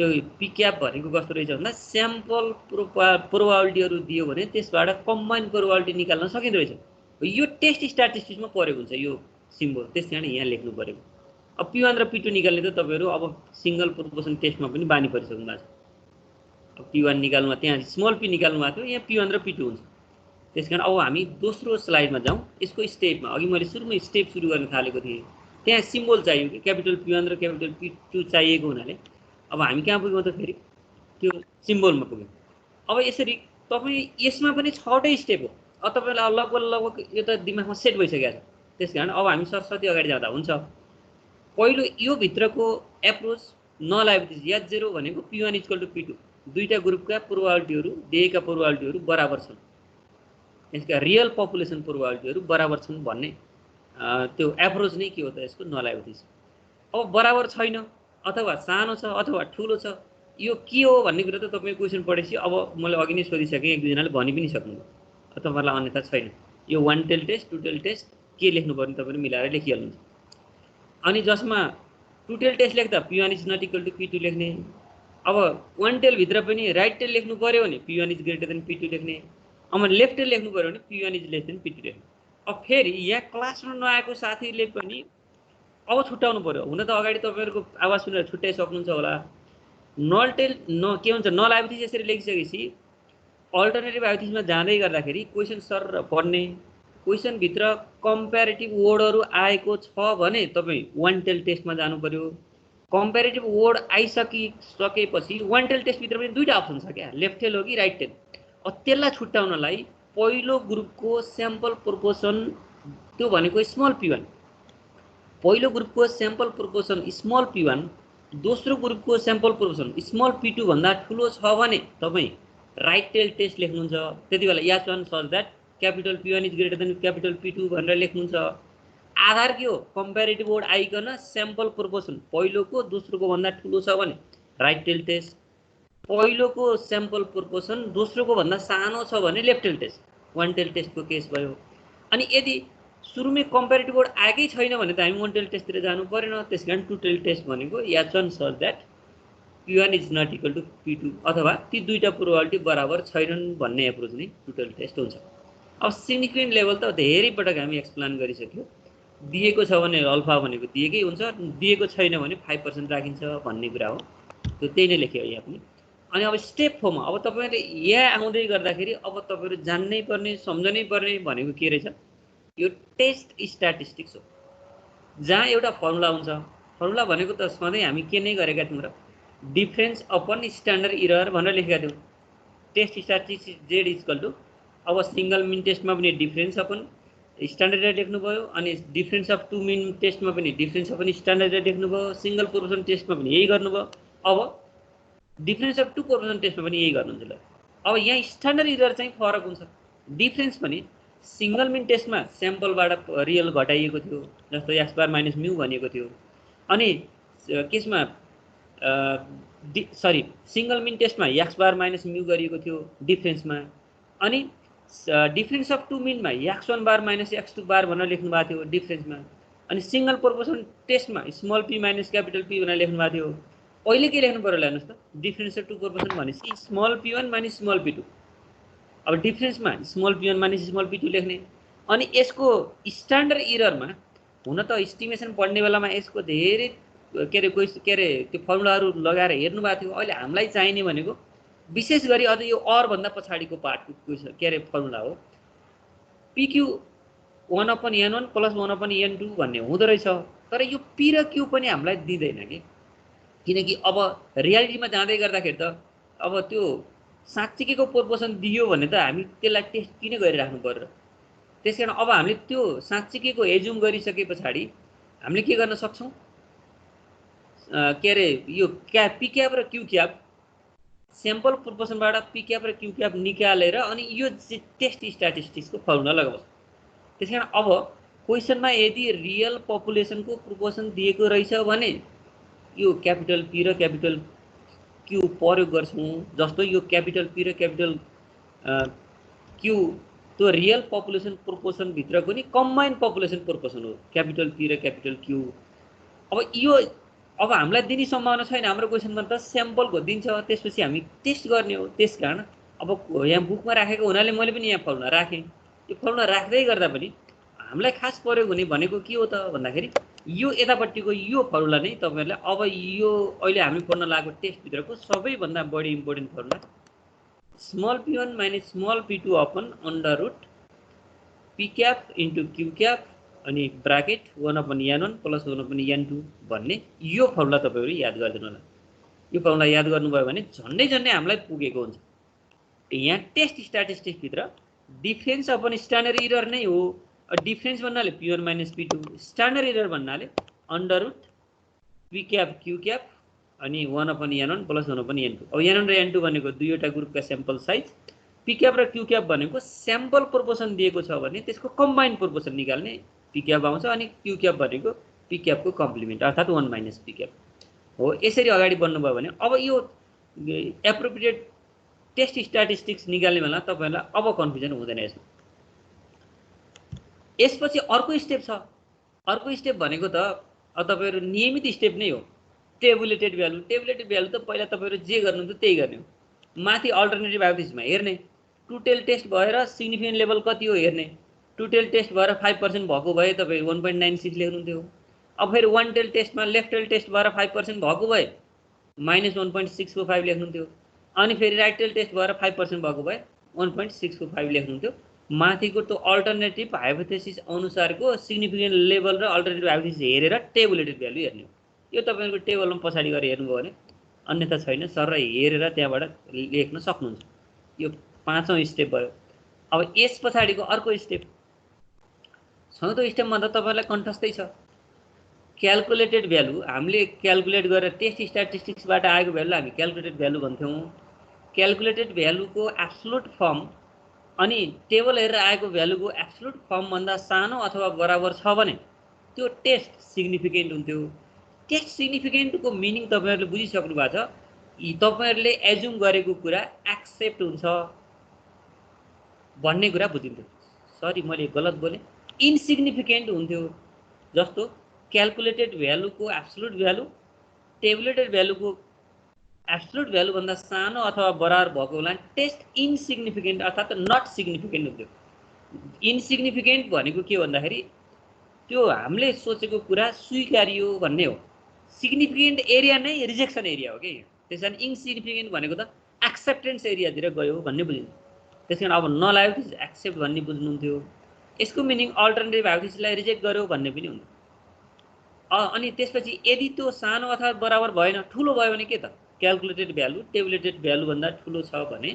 यो पी क्याप भनेको कस्तो रहेछ भन्दा स्याम्पल प्रोबेबिलिटीहरु दियो भने त्यसबाट कम्बाइन प्रोबेबिलिटी निकाल्न सकिँदो रहेछ। यो टेस्ट स्ट्याटिस्टिक्समा परेको हुन्छ। यो सिम्बल, त्यस कारण यहाँ लेख्नु पर्यो। अब P1 र P2 निकाल्ने त तपाईहरु अब सिंगल प्रोपोर्सन टेस्टमा पनि बानी परिसक्नु भएको छ। अब P1 निकाल्नुमा त्यहाँ स्मल p निकाल्नु भएको थियो, यहाँ P1 र P2 हुन्छ। त्यसकारण अब हामी दोस्रो स्लाइडमा जाउँ। यसको स्टेपमा अघि मैले सुरुमै स्टेप सुरु गर्न थालेको थिएँ, त्यहाँ सिम्बल चाहियो कि क्यापिटल P1 र क्यापिटल P2 चाहिएको हुनाले अब हामी कहाँ पुग्यौँ त फेरि त्यो सिम्बलमा पुग्यौँ। अब यसरी तपाई यसमा पनि 6वटै स्टेप हो। अब तपाईलाई लगभग यो त दिमागमा सेट भइसकेको छ। त्यसकारण अब हामी सरस्वती अगाडि जाँदा हुन्छ। पहिलो यो भित्रको एप्रोच नल आइबिटिज H0 भनेको P1 = P2, दुईटा ग्रुपका प्रोबेबिलिटीहरु दिएका प्रोबेबिलिटीहरु बराबर छन्, यसका रियल पपुलेसन प्रोबेबिलिटीहरु बराबर छन् भन्ने त्यो एप्रोच नै के हो त यसको नल आइबिटिज। अब बराबर छैन अथवा सानो छ अथवा ठूलो छ, यो के हो भन्ने कुरा त तपाई क्वेशन पढेपछि अब मैले अघि नै सोधिसके, एक दुईजनाले भनि पनि सक्नुभयो, तपाईहरुलाई अन्यथा छैन। यो one tail test, two tail test के लेख्नु पर्ने तपाईले मिलाएर लेखिहाल्नुहुन्छ। अनि जसमा टु टेल टेस्ट लेख्दा P1 = P2 लेख्ने। अब वान टेल भित्र पनि राइट टेल लेख्नु पर्यो भने P1 > P2 लेख्ने। अब लेफ्ट टेल लेख्नु पर्यो भने P1 < P2 लेख्ने। अब फेरि यहाँ क्लासमा नआएको साथीले पनि अब छुट्याउनु पर्यो। हुन त अगाडि तपाईहरुको आवाज सुनेर छुट्याइ सक्नुहुन्छ होला। नल टेल के हुन्छ, नल आइबिटिज यसरी लेखिसकेपछि अल्टरनेटिभ आइबिटिजमा जाँदै गर्दाखेरि क्वेशन सर पढ्ने, क्वेशन भित्र कम्प्यारेटिभ वर्डहरु आएको छ भने तपाई वान टेल टेस्टमा जानु पर्यो। कम्प्यारेटिभ वर्ड आइसकेपछि वान टेल टेस्ट भित्र पनि दुईटा अप्सन छ क्या, लेफ्ट टेल हो कि राइट टेल। अब त्यसलाई छुट्याउनलाई पहिलो ग्रुपको स्याम्पल प्रोपोर्सन त्यो भनेको स्मल P1, पहिलो ग्रुपको स्याम्पल प्रोपोर्सन स्मल P1, दोस्रो ग्रुपको स्याम्पल प्रोपोर्सन स्मल P2 भन्दा ठूलो छ भने तपाई राइट टेल टेस्ट लेख्नुहुन्छ। त्यतिबेला H1 such that capital P1 > P2 भनेर लेख्नुहुन्छ। आधार के हो, comparative word icon sample proportion पहिलोको दोस्रोको भन्दा ठूलो छ भने राइट टेल टेस्ट, पहिलोको स्याम्पल प्रोपोर्सन दोस्रोको भन्दा सानो छ भने left tail test, one tail टेस्टको केस भयो। अनि यदि सुरुमै कम्प्यारेटिभ वर्ड आएकै छैन भने त हामी वान टेल टेस्टतिर जानु परेन। त्यसकारण टु टेल टेस्ट भनेको H1 such that P1 = P2 अथवा ती दुईटा प्रोबेबिलिटी बराबर छैनन् भन्ने एप्रोच नै टु टेल टेस्ट हुन्छ। अब सिग्निफिकेन्ट लेभल त धेरै पटक हामी एक्सप्लेन गरिसक्यो। दिएको छ भने अल्फा भनेको दिएकै हुन्छ, दिएको छैन भने 5% राखिन्छ भन्ने कुरा हो। त्यो त्यही नै लेख्यो यहाँ पनि। अनि अब स्टेप 4 मा अब तपाईहरुले यहाँ आउँदै गर्दाखेरि अब तपाईहरु जान्नै पर्ने सम्झनै पर्ने भनेको के रहेछ, यो टेस्ट स्ट्याटिस्टिक्स हो, जहाँ एउटा फर्मुला हुन्छ। फर्मुला भनेको त सधैँ हामी के नै गरेका थियौँ र, डिफरेन्स अपन स्ट्यान्डर्ड एरर भनेर लेखेका थियौँ। टेस्ट स्ट्याटिस्टिक्स Z = अब सिंगल मिन टेस्टमा पनि डिफरेन्स अपन स्ट्यान्डर्ड एरर लेख्नु भयो, अनि डिफरेन्स अफ टु मिन टेस्टमा पनि डिफरेन्स अपन स्ट्यान्डर्ड एरर लेख्नु भयो, सिंगल प्रोपोर्सन टेस्टमा पनि यही गर्नुभयो। अब डिफरेन्स अफ टु प्रोपोर्सन टेस्टमा पनि यही गर्नुहुन्छ ल। अब यहाँ स्ट्यान्डर्ड एरर चाहिँ फरक हुन्छ। डिफरेन्स पनि सिंगल मिन टेस्टमा स्याम्पलबाट रियल घटाइएको थियो, जस्तो x बार - म्यू भनेको थियो। अनि केसमा सिंगल मिन टेस्टमा x बार - म्यू गरिएको थियो डिफरेन्समा। अनि डिफरेन्स अफ टु मिनमा x1 बार - x2 बार भनेर लेख्नु भएको थियो डिफरेन्समा। अनि सिंगल प्रोपोर्सन टेस्टमा स्मल p - क्यापिटल P भनेर लेख्नु भएको थियो। अहिले के लेख्नु पर्यो हेर्नुस् त, डिफरेन्स अफ टु प्रोपोर्सन भनेपछि स्मल p1 - स्मल p2। अब डिफरेन्समा स्मल p1 - स्मल p2 लेख्ने। अनि यसको स्ट्यान्डर्ड एररमा हुन त एस्टिमेसन पढ्ने बेलामा यसको धेरै के रे त्यो फर्मुलाहरु लगाएर हेर्नु भएको थियो। अहिले हामीलाई चाहिने भनेको विशेष गरी अझ यो अर भन्दा पछाडीको पार्टको के रे फर्मुला हो, PQ 1/n1 + 1/n2 भन्ने हुँदो रहेछ। तर यो P र Q पनि हामीलाई दिदैन के, किनकि अब रियालिटीमा जाँदै गर्दाखेरि त अब त्यो साँच्चीको प्रोपोर्सन दियो भने त हामी त्यसलाई टेस्ट किन गरिराख्नु पर्यो। त्यसकारण अब हामीले त्यो साँच्चीको एज्युम गरिसके पछाडी हामीले के गर्न सक्छौं, के रे यो P क्याप र Q क्याप स्याम्पल प्रोपोर्सनबाट P क्याप र Q क्याप निकालेर अनि यो टेस्ट स्ट्याटिस्टिक्सको फर्मुला लगाउँछ। त्यसकारण अब क्वेशनमा यदि रियल पपुलेसनको प्रोपोर्सन दिएको रहेछ भने यो क्यापिटल P र क्यापिटल Q प्रयोग गर्छौं। जस्तो यो क्यापिटल P र क्यापिटल Q त्यो रियल पपुलेसन प्रोपोर्सन भित्रको नि कम्बाइन्ड पपुलेसन प्रोपोर्सन हो क्यापिटल P र क्यापिटल Q। अब यो अब हामीलाई दिने सम्भावना छैन, हाम्रो क्वेशनमा त स्याम्पलको दिन्छ, त्यसपछि हामी टेस्ट गर्ने हो। त्यसकारण अब यहाँ बुकमा राखेको हुनाले मैले पनि यहाँ फर्मुला राखेँ। यो फर्मुला राख्दै गर्दा पनि हामीलाई खास प्रयोग हुने भनेको के हो त भन्दाखेरि यो यतापट्टिको यो फर्मुला नै तपाईहरुलाई अब यो अहिले हामी पढ्न लागेको टेस्ट भित्रको सबैभन्दा बढी important formula small p1 minus small p2 upon under root p cap into q cap अनि ब्राकेट 1/n1 प्लस 1/n2 भन्ने यो फर्मुला तपाईहरु याद गरिदिनु होला। यो फर्मुला याद गर्नुभयो भने झन्डै झन्डै हामीलाई पुगेको हुन्छ। यहाँ टेस्ट स्ट्याटिस्टिक्स भित्र डिफरेन्स अपन स्ट्यान्डर्ड एरर नै हो। डिफरेन्स भन्नाले p1 minus p2, standard error भन्नाले under root p cap q cap अनि 1/n1 प्लस 1/n2। अब n1 र n2 भनेको दुईवटा ग्रुपका स्याम्पल साइज, p क्याप र q क्याप भनेको स्याम्पल प्रोपोर्सन दिएको छ भने त्यसको कम्बाइन्ड प्रोपोर्सन निकाल्ने p क्याप आउँछ अनि q क्याप भनेको p क्याप को कम्प्लिमेन्ट अर्थात 1 माइनस p क्याप हो। यसरी अगाडि बढ्नु भयो भने अब यो एप्रोप्रिएट टेस्ट स्ट्याटिस्टिक्स निकाल्ने बेला तपाईहरुलाई अब कन्फ्युजन हुँदैन। यसपछि अर्को स्टेप छ। अर्को स्टेप भनेको त तपाईहरु नियमित स्टेप नै हो। टेबुलेटेड भ्यालु, टेबुलेटेड भ्यालु त पहिला तपाईहरु जे गर्नुहुन्छ त्यही गर्ने हो। माथि अल्टरनेटिभ हाइपोथेसिसमा हेर्ने, टु टेल टेस्ट भएर सिग्निफिकेन्ट लेभल कति हो हेर्ने। टु टेल टेस्ट भएर 5% भएको भए तपाई 1.96 लेख्नुहुन्थ्यो। अब फेरि वन टेल टेस्टमा लेफ्ट टेल टेस्ट भएर 5% भएको भए -1.645 लेख्नुहुन्थ्यो। अनि फेरि राइट टेल टेस्ट भएर 5% भएको भए 1.645 लेख्नुहुन्थ्यो। माथिको त्यो अल्टरनेटिभ हाइपोथेसिस अनुसारको सिग्निफिकेन्ट लेभल र अल्टरनेटिभ हाइपोथेसिस हेरेर टेबुलेटेड भ्यालु हेर्ने हो। यो तपाईहरुको टेबलमा पछाडी गएर हेर्नुभयो भने अन्यथा छैन, सर हेरेर त्यहाँबाट लेख्न सक्नुहुन्छ। यो पाँचौं स्टेप भयो। अब यस पछाडीको अर्को स्टेप छैटौं स्टेपमा त तपाईहरुलाई कन्ठस्थै छ। क्याल्कुलेटेड भ्यालु हामीले क्याल्कुलेट गरेर टेस्ट स्ट्याटिस्टिक्सबाट आएको भ्यालु हामी क्याल्कुलेटेड भ्यालु भन्थ्यौं। क्याल्कुलेटेड भ्यालुको एब्सोल्युट फर्म अनि टेबल हेरेर आएको भ्यालुको एब्सोल्युट फर्म भन्दा सानो अथवा बराबर छ भने त्यो टेस्ट सिग्निफिकेन्ट हुन्थ्यो। टेस्ट सिग्निफिकेन्टको मिनिङ तपाईहरुले बुझिसक्नु भएको छ। तपाईहरुले एज्युम गरेको कुरा एक्सेप्ट हुन्छ भन्ने कुरा बुझिन्थ्यो। सरी मैले गलत बोले, इनसिग्निफिकेन्ट हुन्थ्यो। जस्तो क्याल्कुलेटेड भ्यालुको एब्सोल्युट भ्यालु टेबुलेटेड भ्यालुको एब्सोल्युट भ्यालु भन्दा सानो अथवा बराबर भएको बेला टेस्ट इनसिग्निफिकेन्ट अर्थात नट सिग्निफिकेन्ट हुन्थ्यो। इनसिग्निफिकेन्ट भनेको के भन्दाखेरि त्यो हामीले सोचेको कुरा स्वीकार्यो भन्ने हो। सिग्निफिकेन्ट एरिया नै रिजेक्सन एरिया हो के। त्यसैले इनसिग्निफिकेन्ट भनेको त एक्सेप्टेन्स एरियातिर गयो भन्ने बुझिन्छ। त्यसैले अब नल हाइपोथेसिस एक्सेप्ट भन्ने बुझ्नुहुन्थ्यो। यसको मिनिङ अल्टरनेटिभ हाइपोथेसिसलाई रिजेक्ट गर्यो भन्ने पनि हुन्छ। अनि त्यसपछि यदि त्यो सानो अथवा बराबर भएन, ठुलो भयो भने के त क्याल्कुलेटेड भ्यालु टेबुलेटेड भ्यालु भन्दा ठुलो छ भने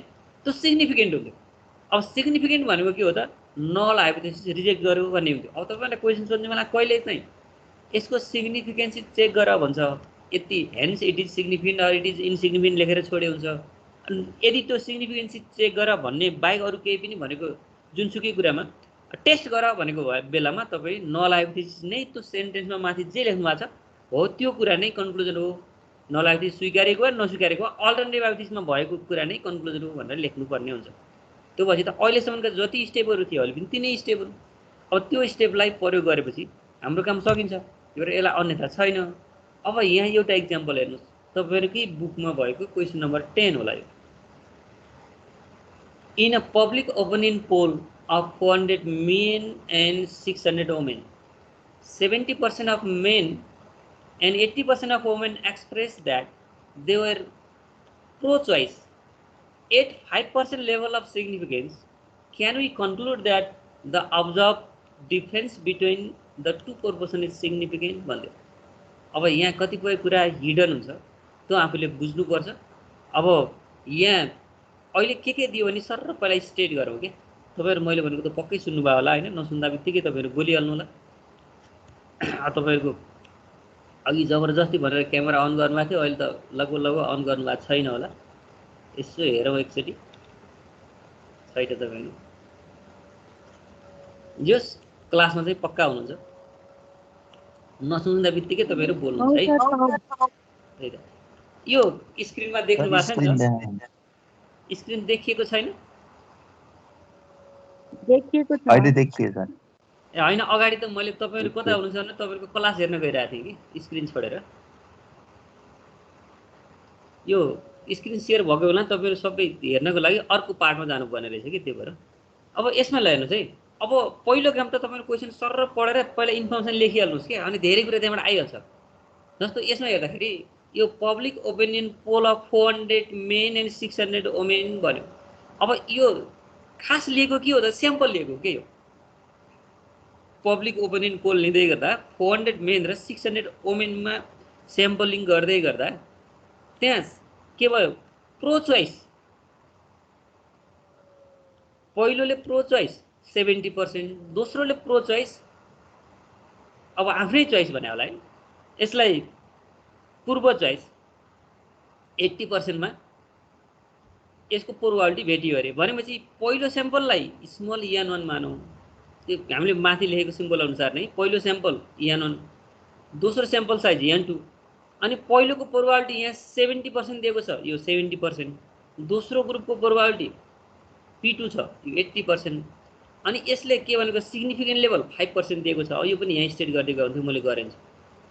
त्यो सिग्निफिकेन्ट हुन्थ्यो। अब सिग्निफिकेन्ट भनेको के हो त नल हाइपोथेसिस रिजेक्ट गर्यो भन्ने हुन्थ्यो। अब तपाईहरुले क्वेशन सोध्ने बेला कहिले चाहिँ यसको सिग्निफिकेन्सी चेक गर भन्छ, यति hence it is significant or it is insignificant लेखेर छोडे हुन्छ। अनि यदि त्यो सिग्निफिकेन्सी चेक गर भन्ने बाहेक अरु केही पनि भनेको जुनसुकै कुरामा टेस्ट गर भनेको बेलामा तपाई नल हाइपोथेसिस नै त्यो सेन्टेन्समा माथि जे लेख्नु भएको छ हो त्यो कुरा नै कन्क्लुजन हो। नल हाइपोथेसिस स्वीकारेको वा नस्वीकारेको अल्टरनेटिभ हाइपोथेसिसमा भएको कुरा नै कन्क्लुजन हो भनेर लेख्नुपर्ने हुन्छ। त्यो भएपछि त अहिलेसम्मका जति स्टेपहरु थियो अहिले पनि तिनै स्टेपहरु। अब त्यो स्टेपलाई प्रयोग गरेपछि हाम्रो काम सकिन्छ। यसलाई अन्यथा छैन। अब यहाँ एउटा एक्जाम्पल हेर्नुस्, तपाईहरुकै बुकमा भएको क्वेशन नम्बर 10 होला यो। In a public opinion poll of 400 men and 600 women, 70% of men and 80% of women expressed that they were pro-choice. At 5% level of significance, can we conclude that the observed difference between the two proportion is significant? भन्दै अब यहाँ कतिपय कुरा hidden हुन्छ, त्यो आफूले बुझ्नुपर्छ। अब यहाँ अहिले के दियो भने सर पहिला स्टेट गरौँ के। तपाईहरु मैले भनेको त पक्कै सुन्नुभयो होला हैन, नसुन्दा बित्तिकै तपाईहरु बोलिहाल्नु होला। तपाईहरुको अघि जबरजस्ती भनेर क्यामेरा अन गर्नुभएको थियो, अहिले त लगभग अन गर्नुभएको छैन होला। यसो हेरौँ एकचोटी छैट तपाईहरु। जस क्लासमा चाहिँ पक्का हुनुहुन्छ, नसुन्दा बित्तिकै तपाईहरु बोल्नुहुन्छ है। त्यही त यो स्क्रिनमा देख्नु भएको छ नि? स्क्रिन देखिएको छैन? देखिएको छ। अहिले देखियो सर। ए हैन, अगाडि त मैले तपाईहरु कता हुनुहुन्छ भने तपाईहरुको क्लास हेर्न गइरहेको थिएँ कि स्क्रिन छोडेर। यो स्क्रिन शेयर भएको बेला तपाईहरु सबै हेर्नको लागि अर्को पार्टमा जानु पर्ने रहेछ कि, त्यो भएर अब यसमा ल हेर्नुस् है। अब पहिलो काम त तपाईले क्वेशन सरर पढेर पहिला इन्फर्मेसन लेखिहाल्नुस् के अनि धेरै कुरा त्यहाँबाट आइहाल्छ जस्तो यसमा हेर्दाखेरि यो public opinion poll of 400 men and 600 women भन्यो अब यो खास लिएको के हो त स्याम्पल लिएको के हो पब्लिक ओपिनियन पोल लिँदै गर्दा 400 मेन र 600 वुमेनमा स्याम्पलिङ गर्दै गर्दा त्यहाँ के भयो प्रो चोइस पहिलोले प्रो चोइस 70% दोस्रोले प्रो चोइस अब आफ्नै चोइस भने होला है यसलाई पूर्व चोइस 80% मा यसको प्रोबेबिलिटी भेटियो अरे भनेपछि पहिलो स्याम्पललाई स्मल n1 मानौं त्यो हामीले माथि लेखेको सिम्बल अनुसार नै पहिलो स्याम्पल n1 दोस्रो स्याम्पल साइज n2 अनि पहिलोको प्रोबेबिलिटी यहाँ 70% दिएको छ यो 70% दोस्रो ग्रुपको प्रोबेबिलिटी p2 छ यो 80% अनि यसले के भनेको सिग्निफिकेन्ट लेभल 5% दिएको छ यो पनि यहाँ स्टेट गर्दै गयो मैले गरेँ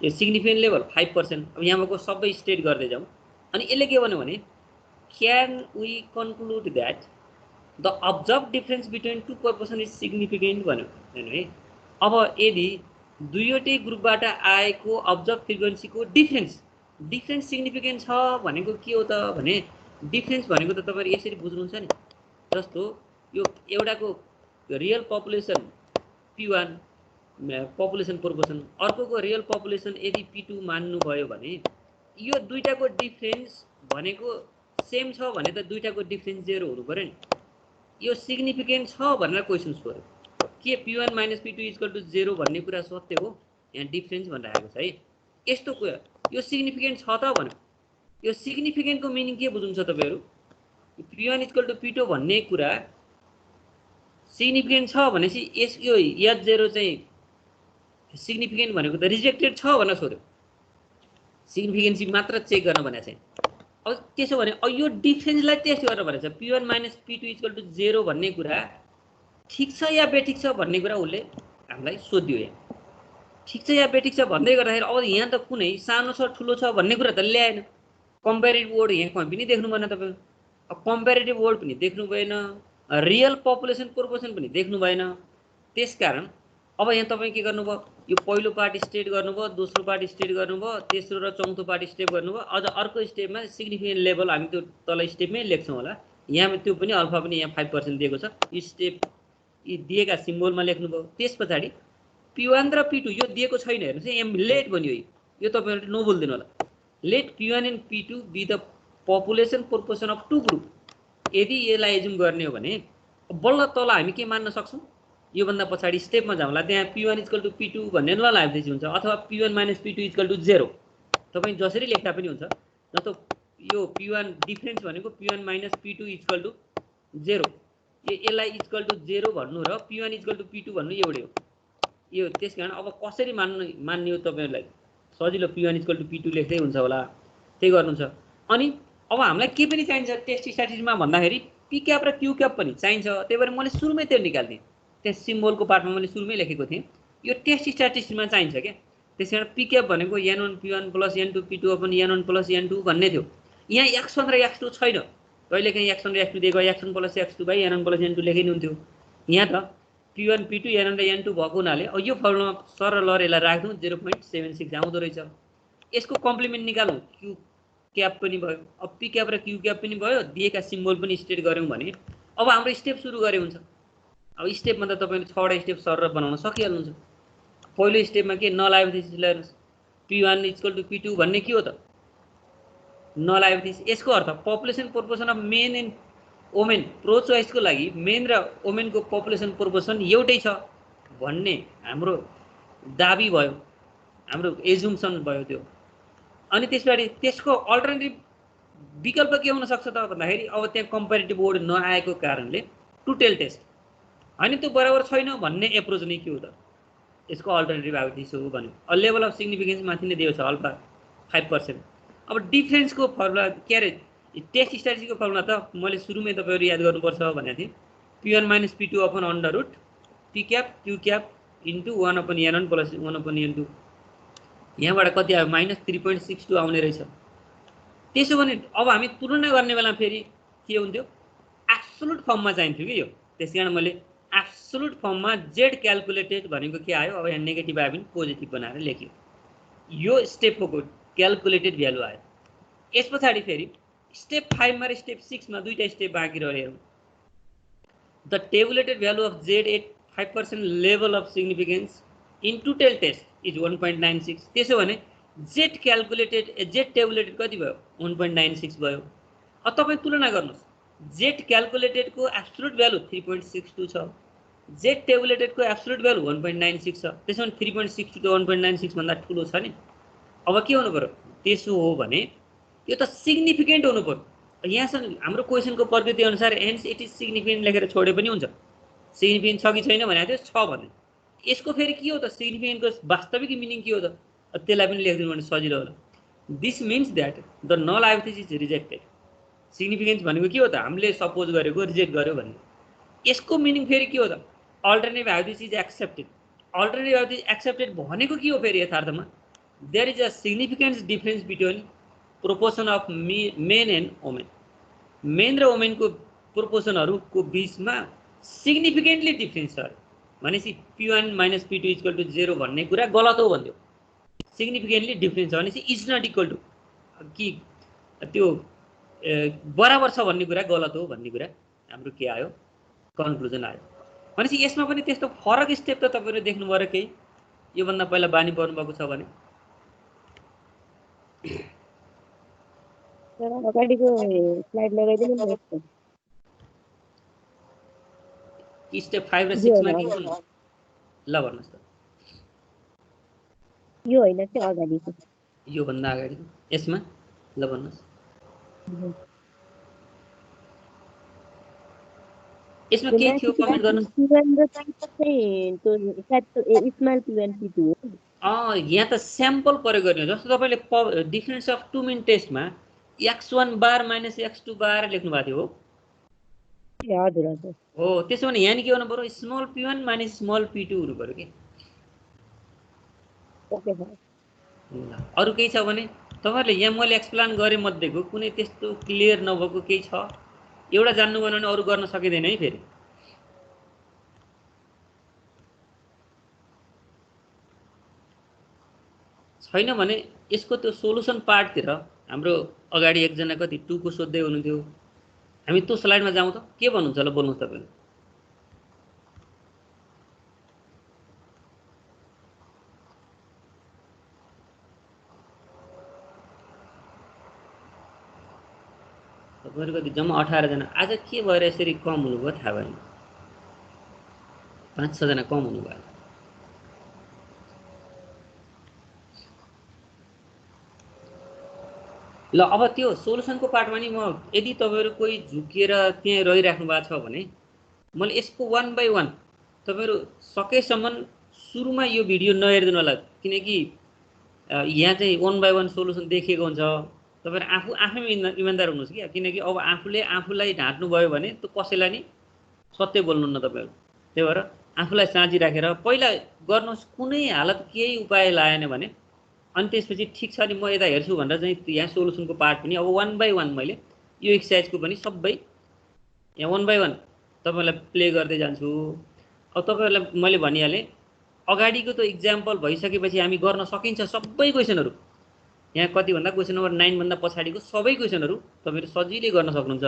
यो सिग्निफिकेन्ट लेभल 5% अब यहाँको सबै स्टेट गर्दै जाउँ अनि यसले के भन्यो भने can we conclude that the observed difference between two proportion is significant भन्यो हैन है अब यदि दुईवटै ग्रुपबाट आएको अब्जर्भ फ्रिक्वेन्सीको डिफरेन्स सिग्निफिकेन्ट छ भनेको के हो त भने डिफरेन्स भनेको त तपाईहरु यसरी बुझ्नुहुन्छ नि जस्तो यो एउटाको real population p1 population proportion अर्कोको रियल पपुलेसन यदि p2 मान्नु भयो भने यो दुईटाको डिफरेन्स भनेको सेम छ भने त दुईटाको डिफरेन्स 0 हुनु पर्यो नि यो सिग्निफिकेन्ट छ भनेर क्वेशन सोध्यो के p1 - p2 0 भन्ने कुरा सत्य हो यहाँ डिफरेन्स भनेर आएको छ है यस्तो कुरा यो सिग्निफिकेन्ट छ त भन्यो यो सिग्निफिकेन्टको मिनिङ के बुझ्नुहुन्छ तपाईहरु p1 p2 भन्ने कुरा सिग्निफिकेन्ट छ भनेपछि यस यो h0 चाहिँ सिग्निफिकेन्ट भनेको त रिजेक्टेड छ भनेर सोध्यो सिग्निफिकेन्सी मात्र चेक गर्न भनेको चाहिँ अब त्यसो भने यो डिफरेन्सलाई टेस्ट गर्न भनेको छ p1 - p2 0 भन्ने कुरा ठीक छ या बेठिक छ भन्ने कुरा उसले हामीलाई सोध्यो यहाँ ठीक छ या बेठिक छ भन्दै गर्दाखेरि अब यहाँ त कुनै सानो छ ठुलो छ भन्ने कुरा त ल्याएन कम्पेरेटिभ वर्ड यहाँ कहीँ पनि देख्नु भएन तपाईहरु अब कम्पेरेटिभ वर्ड पनि देख्नु भएन रियल पपुलेसन प्रोपोर्सन पनि देख्नु भएन त्यसकारण अब यहाँ तपाई के गर्नुभयो यो पहिलो पार्ट स्टेट गर्नुभयो दोस्रो पार्ट स्टेट गर्नुभयो तेस्रो र चौथो पार्ट स्टेप गर्नुभयो अझ अर्को स्टेपमा सिग्निफिकेन्ट लेभल हामी त्यो तल स्टेपमै लेख्छौं होला यहाँ त्यो पनि अल्फा पनि यहाँ 5% दिएको छ यो स्टेप यी दिएका सिम्बलमा लेख्नुभयो त्यसपछि p1 र p2 यो दिएको छैन हेर्नुस् है यहाँ लेट भन्यो यो तपाईहरुले नबोल्दिनु होला let p1 and p2 be the population proportion of two group यदि यसलाई एज्युम गर्ने हो भने बल्ल तल हामी के मान्न सक्छौं यो भन्दा पछाडी स्टेपमा जाउँला त्यहाँ p1 p2 भन्ने ल लाइभदेखि हुन्छ अथवा p1 - p2 0 तपाई जसरी लेख्दा पनि हुन्छ जस्तो यो p1 डिफरेन्स भनेको p1 - p2 0 यसलाई इक्वल टु 0 भन्नु र p1 p2 भन्नु एउटै हो यो त्यसकारण अब कसरी मान्ने हो तपाईहरुलाई सजिलो p1 p2 लेख्दै हुन्छ होला त्यही गर्नुहुन्छ अनि अब हामीलाई के पनि चाहिन्छ टेस्ट स्ट्याटिस्टिक्समा भन्दाखेरि p क्याप र q क्याप पनि चाहिन्छ त्यही भएर मैले सुरुमै त्यो निकाल्दिए त्यस सिम्बलको पार्टमा मैले सुरुमै लेखेको थिएँ यो टेस्ट स्ट्याटिस्टिक्समा चाहिन्छ के त्यसकारण p क्याप भनेको n1 p1 + n2 p2 upon n1 + n2 भन्ने थियो यहाँ x1 र x2 छैन कहिलेकाहीँ x1 र x2 दिएको x1 + x2 / n1 + n2 लेखिनु हुन्थ्यो यहाँ त p1 p2 n1 र n2 भएको हुनाले यो फर्मुलामा सरल यसलाई राख्नु 0.76 आउँदो रहेछ यसको कम्प्लिमेन्ट निकालौं q क्याप पनि भयो अब p क्याप र q क्याप पनि भयो दिएका सिम्बल पनि स्टेट गर्यौं भने अब हाम्रो स्टेप सुरु गरे हुन्छ अब स्टेपमा त तपाईले 6 वटा स्टेप सरल बनाउन सकिहाल्नुहुन्छ पहिलो स्टेपमा के नलाएपछि हेर्नुस् p1 p2 भन्ने के हो त नलाएपछि यसको अर्थ population proportion of men and women pro चोइसको लागि मेन र वुमेनको पपुलेसन प्रोपोर्सन एउटै छ भन्ने हाम्रो दाबी भयो हाम्रो एजुम्सन भयो त्यो अनि त्यसपछि त्यसको अल्टरनेटिभ विकल्प के हुन सक्छ त भन्दाखेरि अब त्यहाँ कम्पेरेटिभ वर्ड नआएको कारणले टु टेल टेस्ट हैन त्यो बराबर छैन भन्ने एप्रोच नै के हो त यसको अल्टरनेटिभ आएको थियो भन्यो अ लेभल अफ सिग्निफिकेन्स माथि नै दिएको छ अल्फा 5%। अब डिफरेन्सको फर्मुला के रे टेस्ट स्ट्याटिस्टिक्सको फर्मुला त मैले सुरुमै तपाईहरु याद गर्नुपर्छ भनेको थिएँ p1 - p2 upon under root p cap q cap into 1/n1 + 1/n2 यहाँबाट कति आयो -3.62 आउने रहेछ त्यसो भने अब हामी तुलना गर्ने बेला फेरि के हुन्थ्यो एब्सोल्युट फर्ममा चाहिन्थ्यो के यो त्यसकारण मैले एब्सोल्युट फर्ममा जेड क्याल्कुलेटेड भनेको के आयो, अब यहाँ नेगेटिभ आयो भने पोजिटिभ बनाएर लेख्यो, यो स्टेपको क्याल्कुलेटेड भ्यालु आयो। यस पछाडि फेरि स्टेप 5 मा र स्टेप 6 मा दुईटा स्टेप बाँकी रह्यो। The tabulated value of Z at 5% level of significance in total test is 1.96। त्यसो भने जेड टेबुलेटेड कति भयो, 1.96 भयो। अब तपाईँ तुलना गर्नुहोस्, जेड क्याल्कुलेटेडको एब्सोल्युट भ्यालु 3.62 छ, जेड टेबुलेटेडको एब्सोल्युट भ्यालु 1.96 छ। त्यसो भने 3.62 त 1.96 भन्दा ठुलो छ नि। अब के हुनु पर्यो, त्यसो हो भने यो त सिग्निफिकेन्ट हुनु पर्यो। यहाँसम्म हाम्रो क्वेसनको प्रकृति अनुसार हेन्स इट इज सिग्निफिकेन्ट लेखेर छोडे पनि हुन्छ, सिग्निफिकेन्ट छ कि छैन भनेको थियो, छ भने यसको फेरि के हो त, सिग्निफिकेन्टको वास्तविक मिनिङ के हो त, त्यसलाई पनि लेखिदिनु भने सजिलो होला। This means that the null hypothesis is rejected. Significance भनेको के हो त, हामीले सपोज गरेको रिजेक्ट गर्यो भन्ने। यसको मिनिङ फेरि के हो त, alternative hypothesis is accepted. Alternative hypothesis accepted भनेको के हो फेरि यथार्थमा, there is a significance difference between proportion of men and women. Men र वुमेनको प्रोपोर्सनहरूको बिचमा सिग्निफिकेन्टली डिफरेन्स छ भनेपछि P1 - P2 = 0 भन्ने कुरा गलत हो भन्यो। सिग्निफिकेन्टली डिफरेन्स छ भनेपछि इज नट इक्वल टु कि त्यो बराबर छ भन्ने कुरा गलत हो भन्ने कुरा हाम्रो के आयो, कन्क्लुजन आयो। भनेपछि यसमा पनि त्यस्तो फरक स्टेप त तपाईँले देख्नु पर्यो केही, योभन्दा पहिला बानी पर्नुभएको छ भने। अगाडिको स्लाइड लगाइदिनु न। स्टेप 5 र 6 मा के कुन ल भन्नुहोस् त, यो होइन चाहिँ अगाडिको, यो भन्दा अगाडि यसमा ल भन्नुहोस्। यसमा के थियो कमेन्ट गर्नुहोस्। इस्माइल P1 P2 हो। यहाँ त स्याम्पल प्रयोग गर्ने हो। जस्तो तपाईँले डिफरेन्स अफ टु मिन टेस्टमा x1 bar minus x2 bar लेख्नु भएको थियो हो। हजुर हजुर हो, त्यसो भने यहाँ नि के हुनु पर्यो, small P1 minus small P2 हुनु पर्यो कि। Okay sir. अरू केही छ भने तपाईँहरूले यहाँ मैले एक्सप्लेन गरेँ मध्येको कुनै त्यस्तो क्लियर नभएको केही छ, एउटा जान्नुभयो भने अरू गर्न सकिँदैन है फेरि। छैन भने यसको त्यो सोलुसन पार्टतिर हाम्रो अगाडि एकजना कति 2 को सोध्दै हुनुहुन्थ्यो, हामी त्यो स्लाइडमा जाउँ त, के भन्नुहुन्छ होला बोल्नु तपाईँले। तपाईँहरू कति जम्मा 18 जना। आज के भएर यसरी कम हुनुभयो थाहा भएन, 5-6 जना कम हुनुभयो। ल अब त्यो सोलुसनको पार्टमा नि म यदि तपाईँहरू कोही झुकिएर त्यहाँ रहिराख्नु भएको छ भने मैले यसको 1 बाई 1 तपाईँहरू सकेसम्म सुरुमा यो भिडियो नहेरिदिनु होला, किनकि यहाँ चाहिँ 1 बाई 1 सोलुसन देखिएको हुन्छ। तपाईँहरू आफै इमान्दार हुनुहोस् क्या, किनकि अब आफूले आफूलाई ढाँट्नु भयो भने त्यो कसैलाई नि सत्य बोल्नुहुन्न तपाईँहरू। त्यही भएर आफूलाई साँची राखेर पहिला गर्नुहोस्, कुनै हालत केही उपाय लागेन भने अनि त्यसपछि ठिक छ नि म यता हेर्छु भनेर चाहिँ यहाँ सोलुसनको पार्ट पनि अब 1 बाई 1 मैले यो एक्सर्साइजको पनि सबै यहाँ 1 बाई 1 तपाईँलाई प्ले गर्दै जान्छु। अब तपाईँहरूलाई मैले भनिहालेँ अगाडिको त इक्जाम्पल भइसकेपछि हामी गर्न सकिन्छ सबै क्वेसनहरू। यहाँ कति भन्दा क्वेसन नम्बर 9 भन्दा पछाडिको सबै क्वेसनहरू तपाईँहरू सजिलै गर्न सक्नुहुन्छ।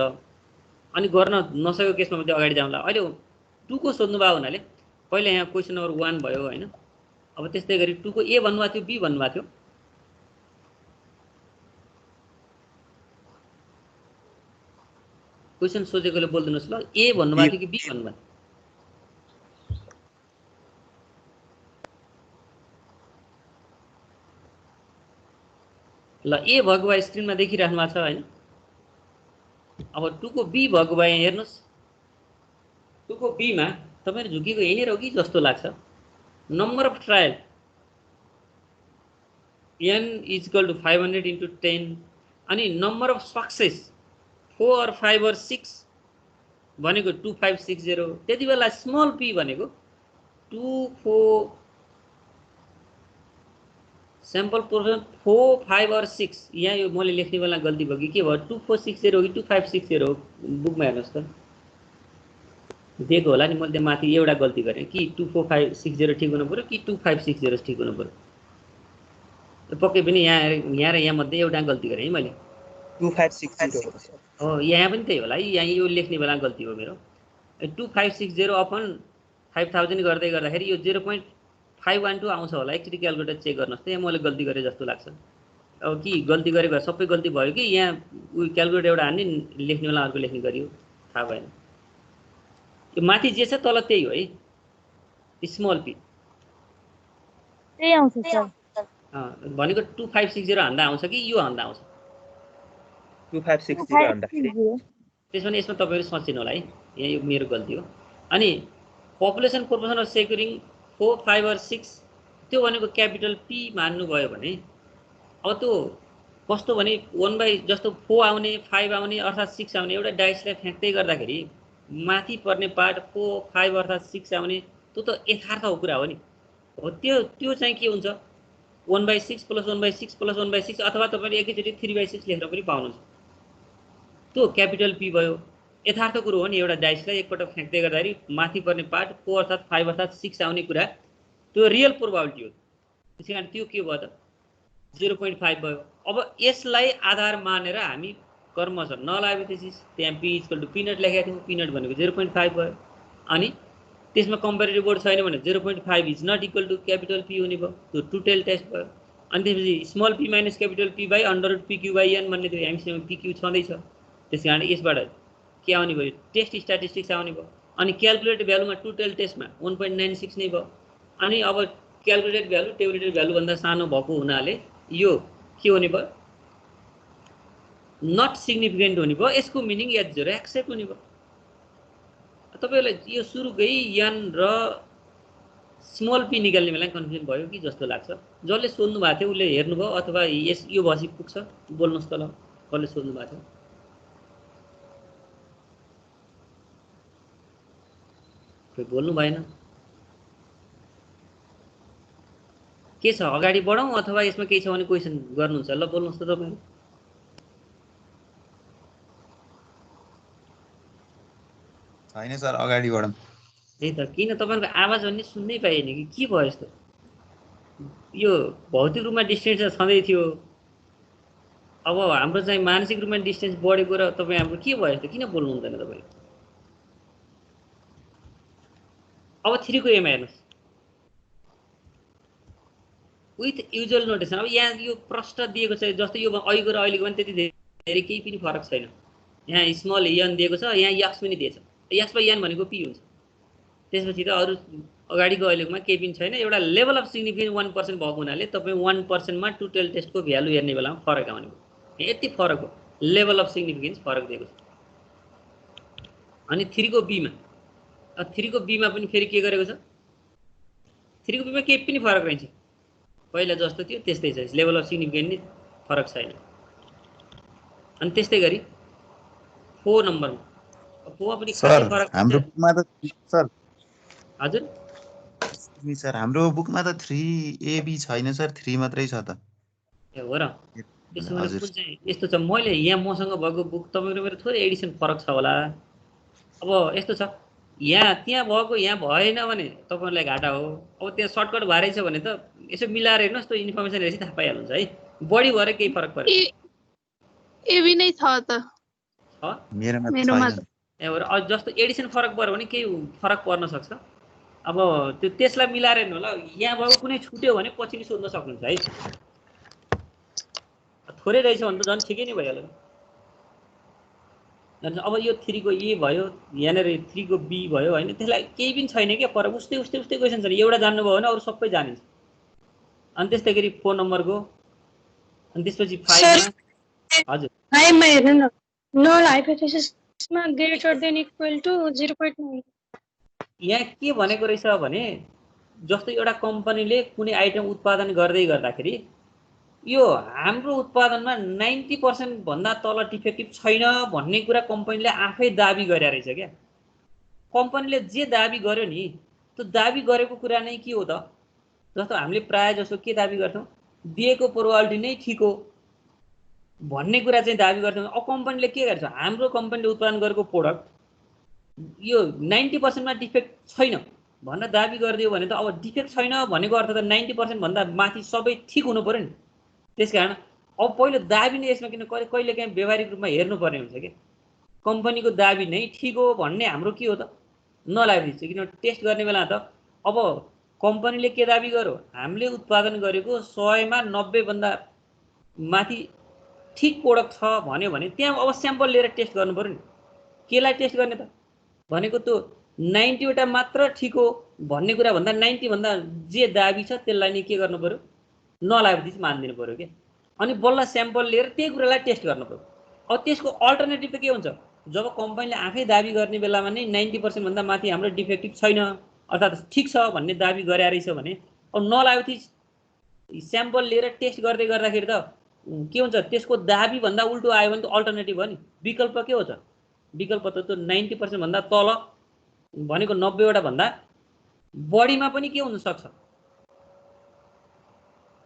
अनि गर्न नसकेको केसमा मात्रै अगाडि जाउँला। अहिले 2 को सोध्नु भयो हुनाले पहिला यहाँ क्वेसन नम्बर 1 भयो होइन, अब त्यस्तै गरी 2 को ए भन्नुभएको थियो, बी भन्नुभएको थियो। क्वेसन सोचेकोले बोलिदिनुहोस् ल, ए भन्नुभएको थियो कि बी भन्नुभएको? ल ए भएको भए स्क्रिनमा देखिराख्नु भएको छ होइन। अब 2 को बी भएको भए हेर्नुहोस्, 2 को बीमा तपाईँहरू झुकेको यहीँनिर हो कि जस्तो लाग्छ। नम्बर अफ ट्रायल n = 500 × 10 अनि number of success 4 or 5 or 6 भनेको 2560। त्यति बेला स्मल p भनेको 2 4 स्याम्पल पोर्सन 4 5 or 6। यहाँ यो मैले लेख्ने बेला गल्ती भयो कि के भयो, 2460 हो कि 2560 हो बुकमा हेर्नुहोस् त। दिएको होला नि, मैले त्यहाँ माथि एउटा गल्ती गरेँ कि 24560 ठिक हुनु पऱ्यो कि 2560 ठिक हुनु पऱ्यो। पक्कै पनि यहाँ र यहाँ मध्ये एउटा गल्ती गरेँ है मैले। 2560 हो, यहाँ पनि त्यही होला है, यहाँ यो लेख्ने बेला गल्ती हो मेरो। 2560 अपन 5000 गर्दै गर्दाखेरि यो 0.512 आउँछ होला। एकचोटि क्यालकुलेटर चेक गर्नुहोस् त, यहाँ मैले गल्ती गरेँ जस्तो लाग्छ। अब कि गल्ती गरेको सबै गल्ती भयो कि यहाँ उयो क्यालकुलेटर एउटा हान्ने लेख्ने बेला अर्को लेख्ने गरियो, थाहा भएन। यो माथि जे छ तल त्यही हो है, स्मल पी त्यही आउँछ सर। भनेको 2560 हान्दा आउँछ कि यो हान्दा आउँछ? 2560 भन्दाखेरि त्यसो भने यसमा तपाईँहरू सोचिनु होला है, यहाँ यो मेरो गल्ती हो। अनि पपुलेसन प्रोपोर्सन अफ सेक्युरिङ 4, 5 or 6 त्यो भनेको क्यापिटल पी मान्नुभयो भने अब त्यो कस्तो भने 1 जस्तो 4 आउने 5 आउने अर्थात् 6 आउने एउटा डाइसलाई फ्याँक्दै गर्दाखेरि माथि पर्ने पार्ट 4, 5 अर्थात् 6 आउने त्यो त यथार्थ हो कुरा हो नि। हो त्यो चाहिँ के हुन्छ 1/6 + 1/6 + 1/6 अथवा तपाईँले एकैचोटि 3/6 लेखेर पनि पाउनुहुन्छ। त्यो क्यापिटल पी भयो, यथार्थ कुरो हो नि। एउटा डाइसलाई एकपटक फ्याँक्दै गर्दाखेरि माथि पर्ने पार्ट 4 अर्थात् 5 अर्थात् 6 आउने कुरा त्यो रियल प्रोबाबिलिटी हो। त्यसै कारण त्यो के भयो त 0.5 भयो। अब यसलाई आधार मानेर हामी कर्म छ नल हाइपोथेसिस त्यहाँ पी = पिनट लेखेको थियौँ, पिनट भनेको 0.5 भयो। अनि त्यसमा कम्पेरेटिभ बोर्ड छैन भने 0.5 is not equal to capital P हुने भयो, त्यो टु टेल टेस्ट भयो। अनि त्यसपछि small P minus capital P by √PQ/n भन्ने त्यो हामीसँग PQ छँदैछ। त्यस कारण यसबाट के आउने भयो टेस्ट स्ट्याटिस्टिक्स आउने भयो। अनि क्यालकुलेटेड भ्यालुमा टु टेल टेस्टमा 1.96 नै भयो। अनि अब क्यालकुलेटेड भ्यालु टेबुलेटेड भ्यालुभन्दा सानो भएको हुनाले यो के हुने भयो नट सिग्निफिकेन्ट हुने भयो। यसको मिनिङ H0 एक्सेप्ट हुने भयो। तपाईँहरूलाई यो सुरुकै यन र स्मल पी निकाल्ने बेला कन्फ्युजन भयो कि जस्तो लाग्छ। जसले सोध्नु भएको थियो उसले हेर्नुभयो अथवा यो भसी पुग्छ बोल्नुहोस् त ल, कसले सोध्नु भएको थियो? कोही बोल्नु भएन। के छ अगाडि बढौँ अथवा यसमा केही छ भने क्वेसन गर्नुहुन्छ? ल बोल्नुहोस् त तपाईँ। छैन सर, अगाडि बढौँ। त्यही त, किन तपाईँको आवाज भन्ने सुन्नै पाइएन कि के भयो यस्तो? यो भौतिक रूपमा डिस्टेन्स छँदै थियो, अब हाम्रो चाहिँ मानसिक रूपमा डिस्टेन्स बढेको र तपाईँ हाम्रो के भयो यस्तो? किन बोल्नु हुँदैन तपाईँ? अब 3 को एम हेर्नुहोस् विथ युजुअल नोटेसन। अब यहाँ यो प्रश्न दिएको छ जस्तो यो अहिलेको र अहिलेको पनि त्यति धेरै केही पनि फरक छैन। यहाँ स्मल यन दिएको छ, यहाँ यक्स पनि दिएछ। x/n भनेको पी हुन्छ। त्यसपछि त अरू अगाडिको अहिलेकोमा केही पनि छैन। एउटा लेभल अफ सिग्निफिकेन्स 1% भएको हुनाले तपाईँ 1% मा टु टेल टेस्टको भ्यालु हेर्ने बेलामा फरक आउने भयो। यति फरक हो, लेभल अफ सिग्निफिकेन्स फरक दिएको छ। अनि 3 को बीमा 3 को बीमा पनि फेरि के गरेको छ? 3 को बीमा केही पनि फरक रहन्छ, पहिला जस्तो थियो त्यस्तै छ। लेभल अफ सिग्निफिकेन्स नि फरक छैन। अनि त्यस्तै गरी 4 नम्बरमा 4 पनि खासै फरक हाम्रो बुकमा त सर हजुर सर हाम्रो बुकमा त 3AB छैन सर, 3 मात्रै छ त। ए हो र? त्यसो भने कुन चाहिँ यस्तो छ? मैले यहाँ मसँग भएको बुक तपाईँको मेरो थोरै एडिसन फरक छ होला। अब यस्तो छ, यहाँ त्यहाँ भएको यहाँ भएन भने तपाईँहरूलाई घाटा हो। अब त्यहाँ सर्टकट भएरै छ भने त यसो मिलाएर हेर्नुहोस्, त्यो इन्फर्मेसन हेरेपछि थाहा पाइहाल्नुहुन्छ है। बढी भएर केही फरक परेन। एबी नै छ त छ मेरोमा मेरोमा छैन। ए हो र? जस्तो एडिसन फरक पऱ्यो भने केही फरक पर्न सक्छ। अब त्यसलाई मिलाएर हेर्नु होला। यहाँ भएको कुनै छुट्यो भने पछि नि सोध्न सक्नुहुन्छ है। थोरै रहेछ भने त झन् ठिकै नै भइहाल्यो। अब यो 3 को ए भयो, यहाँनिर 3 को बी भयो होइन, त्यसलाई केही पनि छैन क्या फरक। उस्तै क्वेसन छ। एउटा जान्नुभयो भने अरू सबै जानिन्छ। अनि त्यस्तै गरी 4 नम्बरको, अनि त्यसपछि 5 मा हजुर 5 मा हेर्नु न, नल हाइपोथेसिसमा ग्रेटर देन इक्वल टु 0.9। यहाँ के भनेको रहेछ भने जस्तो एउटा कम्पनीले कुनै आइटम उत्पादन गर्दै गर्दाखेरि यो हाम्रो उत्पादनमा 90% भन्दा तल डिफेक्टिभ छैन भन्ने कुरा कम्पनीले आफै दाबी गरेर रहेछ क्या। कम्पनीले जे दाबी गर्यो नि त्यो दाबी गरेको कुरा नै के हो त? जस्तो हामीले प्राय जसो के दाबी गर्थ्यौँ, दिएको प्रोबाबिलिटी नै ठिक हो भन्ने कुरा चाहिँ दाबी गर्थ्यौँ। अब कम्पनीले के गर्छ, हाम्रो कम्पनीले उत्पादन गरेको प्रोडक्ट यो 90% मा डिफेक्ट छैन भनेर दाबी गरिदियो भने त अब डिफेक्ट छैन भनेको अर्थ त 90% भन्दा माथि सबै ठिक हुनु पर्यो नि। त्यसकारण अब पहिलो दाबी नै यसमा किन कहिलेकाहीँ व्यवहारिक रूपमा हेर्नुपर्ने हुन्छ के कम्पनीको दाबी नै ठिक हो भन्ने हाम्रो के हो त नलागिदिन्छ। किन टेस्ट गर्ने बेला त अब कम्पनीले के दाबी गर्यो हामीले उत्पादन गरेको 100 मा 90 भन्दा माथि ठिक प्रोडक्ट छ भन्यो भने त्यहाँ अब स्याम्पल लिएर टेस्ट गर्नु पर्यो नि। केलाई टेस्ट गर्ने त भनेको त्यो 90 वटा मात्र ठिक हो भन्ने कुरा भन्दा 90 भन्दा जे दाबी छ त्यसलाई नि के गर्नु पर्यो नलागेपछि मान्दिनु पर्यो के। अनि बल्ल स्याम्पल लिएर त्यही कुरालाई टेस्ट गर्नु पर्यो। अब त्यसको अल्टरनेटिभ त के हुन्छ जब कम्पनीले आफै दाबी गर्ने बेलामा नै 90% भन्दा माथि हाम्रो डिफेक्टिभ छैन अर्थात् ठिक छ भन्ने दाबी गरे रहेछ भने अब नलागेपछि स्याम्पल लिएर टेस्ट गर्दै गर्दाखेरि त के हुन्छ त्यसको दाबी भन्दा उल्टो आयो भने त अल्टरनेटिभ हो नि। विकल्प के हो त विकल्प त त्यो 90% भन्दा तल भनेको 90 वटा भन्दा बढीमा पनि के हुन सक्छ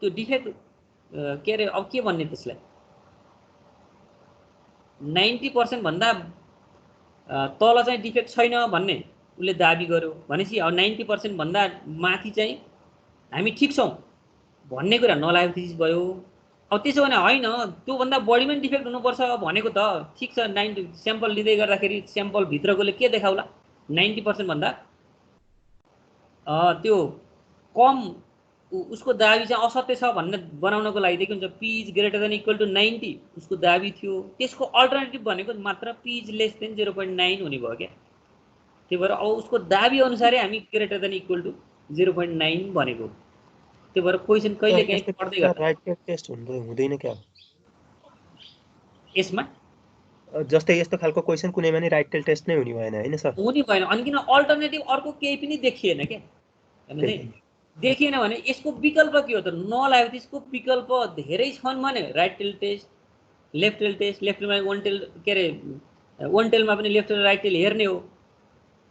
त्यो डिफेक्ट के अरे अब के भन्ने त्यसलाई 90% भन्दा तल चाहिँ डिफेक्ट छैन भन्ने उसले दाबी गर्यो भनेपछि अब 90% भन्दा माथि चाहिँ हामी ठिक छौँ भन्ने कुरा नलागेपछि भयो। अब त्यसो भने होइन त्योभन्दा बढीमा पनि डिफेक्ट हुनुपर्छ भनेको त ठिक छ 90 स्याम्पल लिँदै गर्दाखेरि स्याम्पल भित्रकोले के देखाउला 90% भन्दा त्यो कम उसको दाबी चाहिँ असत्य छ भन्ने बनाउनको लागि के हुन्छ P is greater than equal to 90 उसको दाबी थियो। त्यसको अल्टरनेटिभ भनेको मात्र पी इज लेस देन 0.9 हुने भयो क्या। त्यही भएर अब उसको दाबी अनुसारै हामी ग्रेटर देन इक्वल टु 0.9 भनेको। त्यही भएर क्वेसन कहिले काहीँ पढ्दै गर्दा राइट टेस्ट हुँदैन क्या यसमा जस्तै यस्तो खालको क्वेसन कुनैमा नि राइट टेस्ट नै हुने भएन हैन सर हुने भएन। अनि किन अल्टरनेटिभ अर्को केही पनि देखिएन क्या देखिएन भने यसको विकल्प के हो त नलागेपछि यसको विकल्प धेरै छन् भने right tail test left tail test left टेलमा वन टेल के अरे वन टेलमा पनि लेफ्ट टेल राइट टेल हेर्ने हो।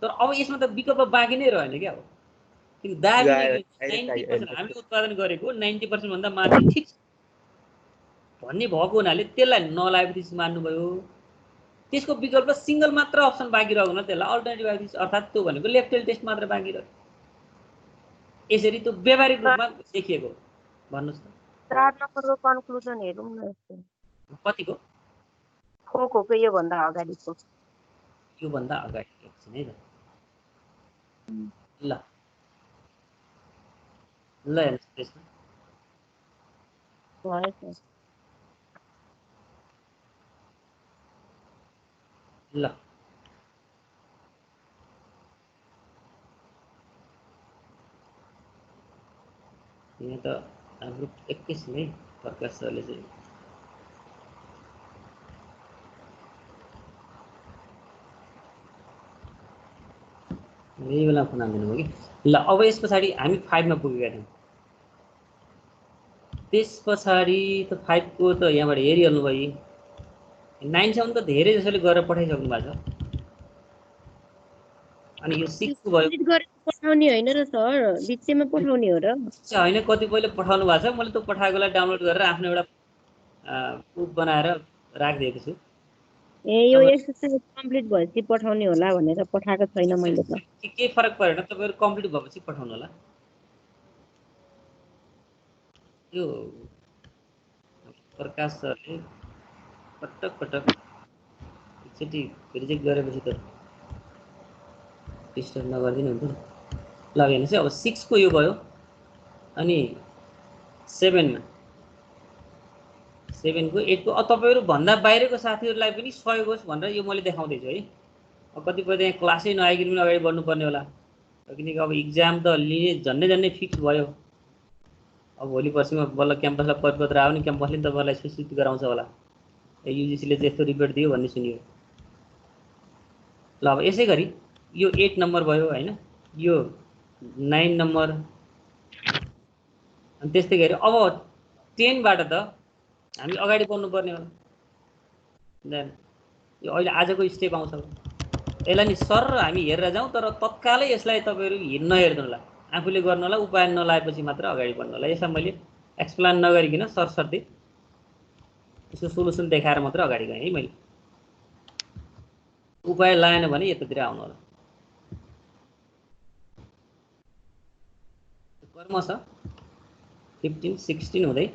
तर अब यसमा त विकल्प बाँकी नै रहेन क्या। अब दाबी 90% हामीले उत्पादन गरेको 90% भन्दा माथि ठिक भन्ने भएको हुनाले त्यसलाई नलागेपछि मान्नुभयो। त्यसको विकल्प सिंगल मात्र अप्सन बाँकी रहेको हुनाले त्यसलाई अल्टरनेटिभ आइदिन्छ अर्थात् त्यो भनेको लेफ्ट टेल टेस्ट मात्र बाँकी रह्यो। यसरी त्यो व्यावहारिक रूपमा देखिएको भन्नुहोस् त 4 नम्बरको कन्क्लुजन हेरौँ न कतिको फोको यो भन्दा अगाडिको यो भन्दा अगाडि एकछिन है ल ल हेर्नुहोस् त्यसमा भएछ ल यहाँ त हाम्रो एकैछिन है प्रकाश सरले चाहिँ यही बेला फोन हालिदिनु भयो कि ल अब यस पछाडि हामी 5 मा पुगेका थियौँ। त्यस पछाडि त 5 को त यहाँबाट हेरिहाल्नु भयो 9 सम्म त धेरै जसोले गरेर पठाइसक्नु भएको छ। अनि यो 6 को भयो पठाउने हैन र सर बिचमा पठाउने हो र हैन कतिपयले पठाउनु भएको छ। मैले त्यो पठाएकोलाई डाउनलोड गरेर आफ्नो एउटा प्रुफ बनाएर राखिदिएको छु। ए यो एक्सरसाइज कम्प्लिट भएपछि पठाउने होला भनेर पठाएको छैन मैले त के फरक परेन तपाईहरु कम्प्लिट भएपछि पठाउनु होला। यो प्रकाश सरले पटक पटक एकचोटि रिजेक्ट गरेपछि त डिस्टर्ब नगर्दिनु हुन्छ ल हेर्नुस् है अब 6 को यो भयो अनि 7 मा 7 को 8 को अब तपाईहरु भन्दा बाहिरको साथीहरुलाई पनि सहयोग होस् भनेर यो मैले देखाउँदै छु है। अब कतिपय त्यहाँ क्लासै नआइकन पनि अगाडि बढ्नु पर्ने होला किनकि अब एक्जाम त लिने झन्डै फिक्स भयो। अब भोलि पर्सिमा बल्ल क्याम्पसलाई परिपत्र आयो नि क्याम्पसले तपाईहरुलाई सूचित गराउँछ होला युजिसीले चाहिँ यस्तो रिपोर्ट दियो भन्ने सुनियो। ल अब यसै गरी यो 8 नम्बर भयो हैन यो 9 नम्बर अनि त्यस्तै गरी अब 10 बाट त हामी अगाडि बढ्नु पर्ने होला। देन यो अहिले आजको स्टेप आउँछ यसलाई नि सर हामी हेरेर जाउँ तर तत्कालै यसलाई तपाईहरु नहेर्नु होला आफूले गर्नु होला उपाय नलाएपछि मात्र अगाडि बढ्नु होला। यसलाई मैले एक्सप्लेन नगरिकिन सरसर्ती यसको सोलुसन देखाएर मात्र अगाडि गएँ है मैले। उपाय लाएन भने यतातिर आउनु होला। कर्म छ 15 16 हुँदै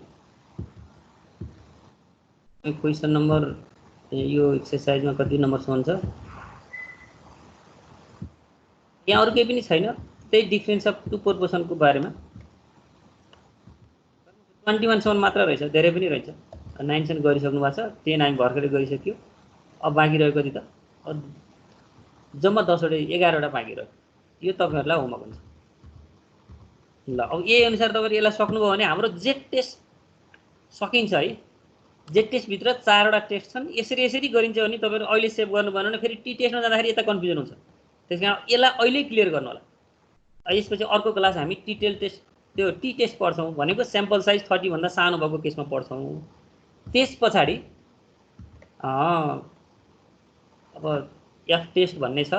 क्वेसन नम्बर यो एक्सरसाइजमा कति नम्बरसम्म छ यहाँ अरू केही पनि छैन त्यही डिफरेन्स अफ टु प्रोपोर्सनको बारेमा 21 सम्म मात्र रहेछ धेरै पनि रहेछ 9 सम्म गरिसक्नु भएको छ 10 हामी भर्खरै गरिसक्यो अब बाँकी रहेको कति त जम्मा 10 वटा 11 वटा बाँकी रह्यो यो तपाईहरुलाई होमवर्क हुन्छ ल अब यही अनुसार तपाईहरु यसलाई सक्नुभयो भने हाम्रो जेट टेस्ट सकिन्छ है जेट टेस्ट भित्र 4 वटा टेस्ट छन् यसरी यसरी गरिन्छ भने तपाईहरु अहिले सेभ गर्नु भएन भने फेरि टी टेस्टमा जाँदाखेरि यता कन्फ्युजन हुन्छ त्यसकारण यसलाई अहिले क्लियर गर्नु होला यसपछि अर्को क्लास हामी टिटेल टेस्ट त्यो टी टेस्ट पढ्छौं भनेको स्याम्पल साइज 30 भन्दा सानो भएको केसमा पढ्छौं त्यसपछि अब एफ टेस्ट भन्ने छ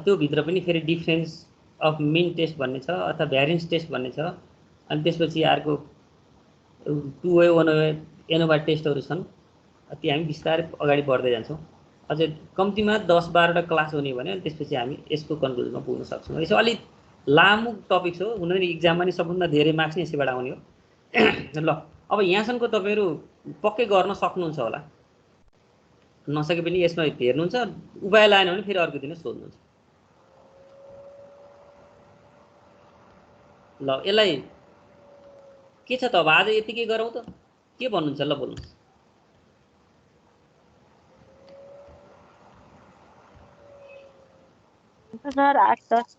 त्यो भित्र पनि फेरि डिफरेन्स अफ मिन टेस्ट भन्ने छ अथवा भ्यारिएन्स टेस्ट भन्ने छ अनि त्यसपछि अर्को 2 वे 1 वे एनोभा टेस्टहरु छन् ती हामी बिस्तारै अगाडि बढ्दै जान्छौं अझै कम्तिमा 10 12 वटा क्लास हुने भने अनि त्यसपछि हामी यसको कन्क्लुजनमा पुग्न सक्छौं यसो अलि लामो टपिक हो हुन नि एक्जाममा नि सबभन्दा धेरै मार्क्स नै यसैबाट आउने हो ल अब यहाँसम्मको तपाईहरु पक्कै गर्न सक्नुहुन्छ होला नसके पनि यसमा हेर्नुहुन्छ उपाय लाएन भने फेरि अर्को दिन सोध्नुहुन्छ ल यसलाई के छ त अब आज यतिकै गरौँ त के भन्नुहुन्छ ल बोल्नुस् सर 8 10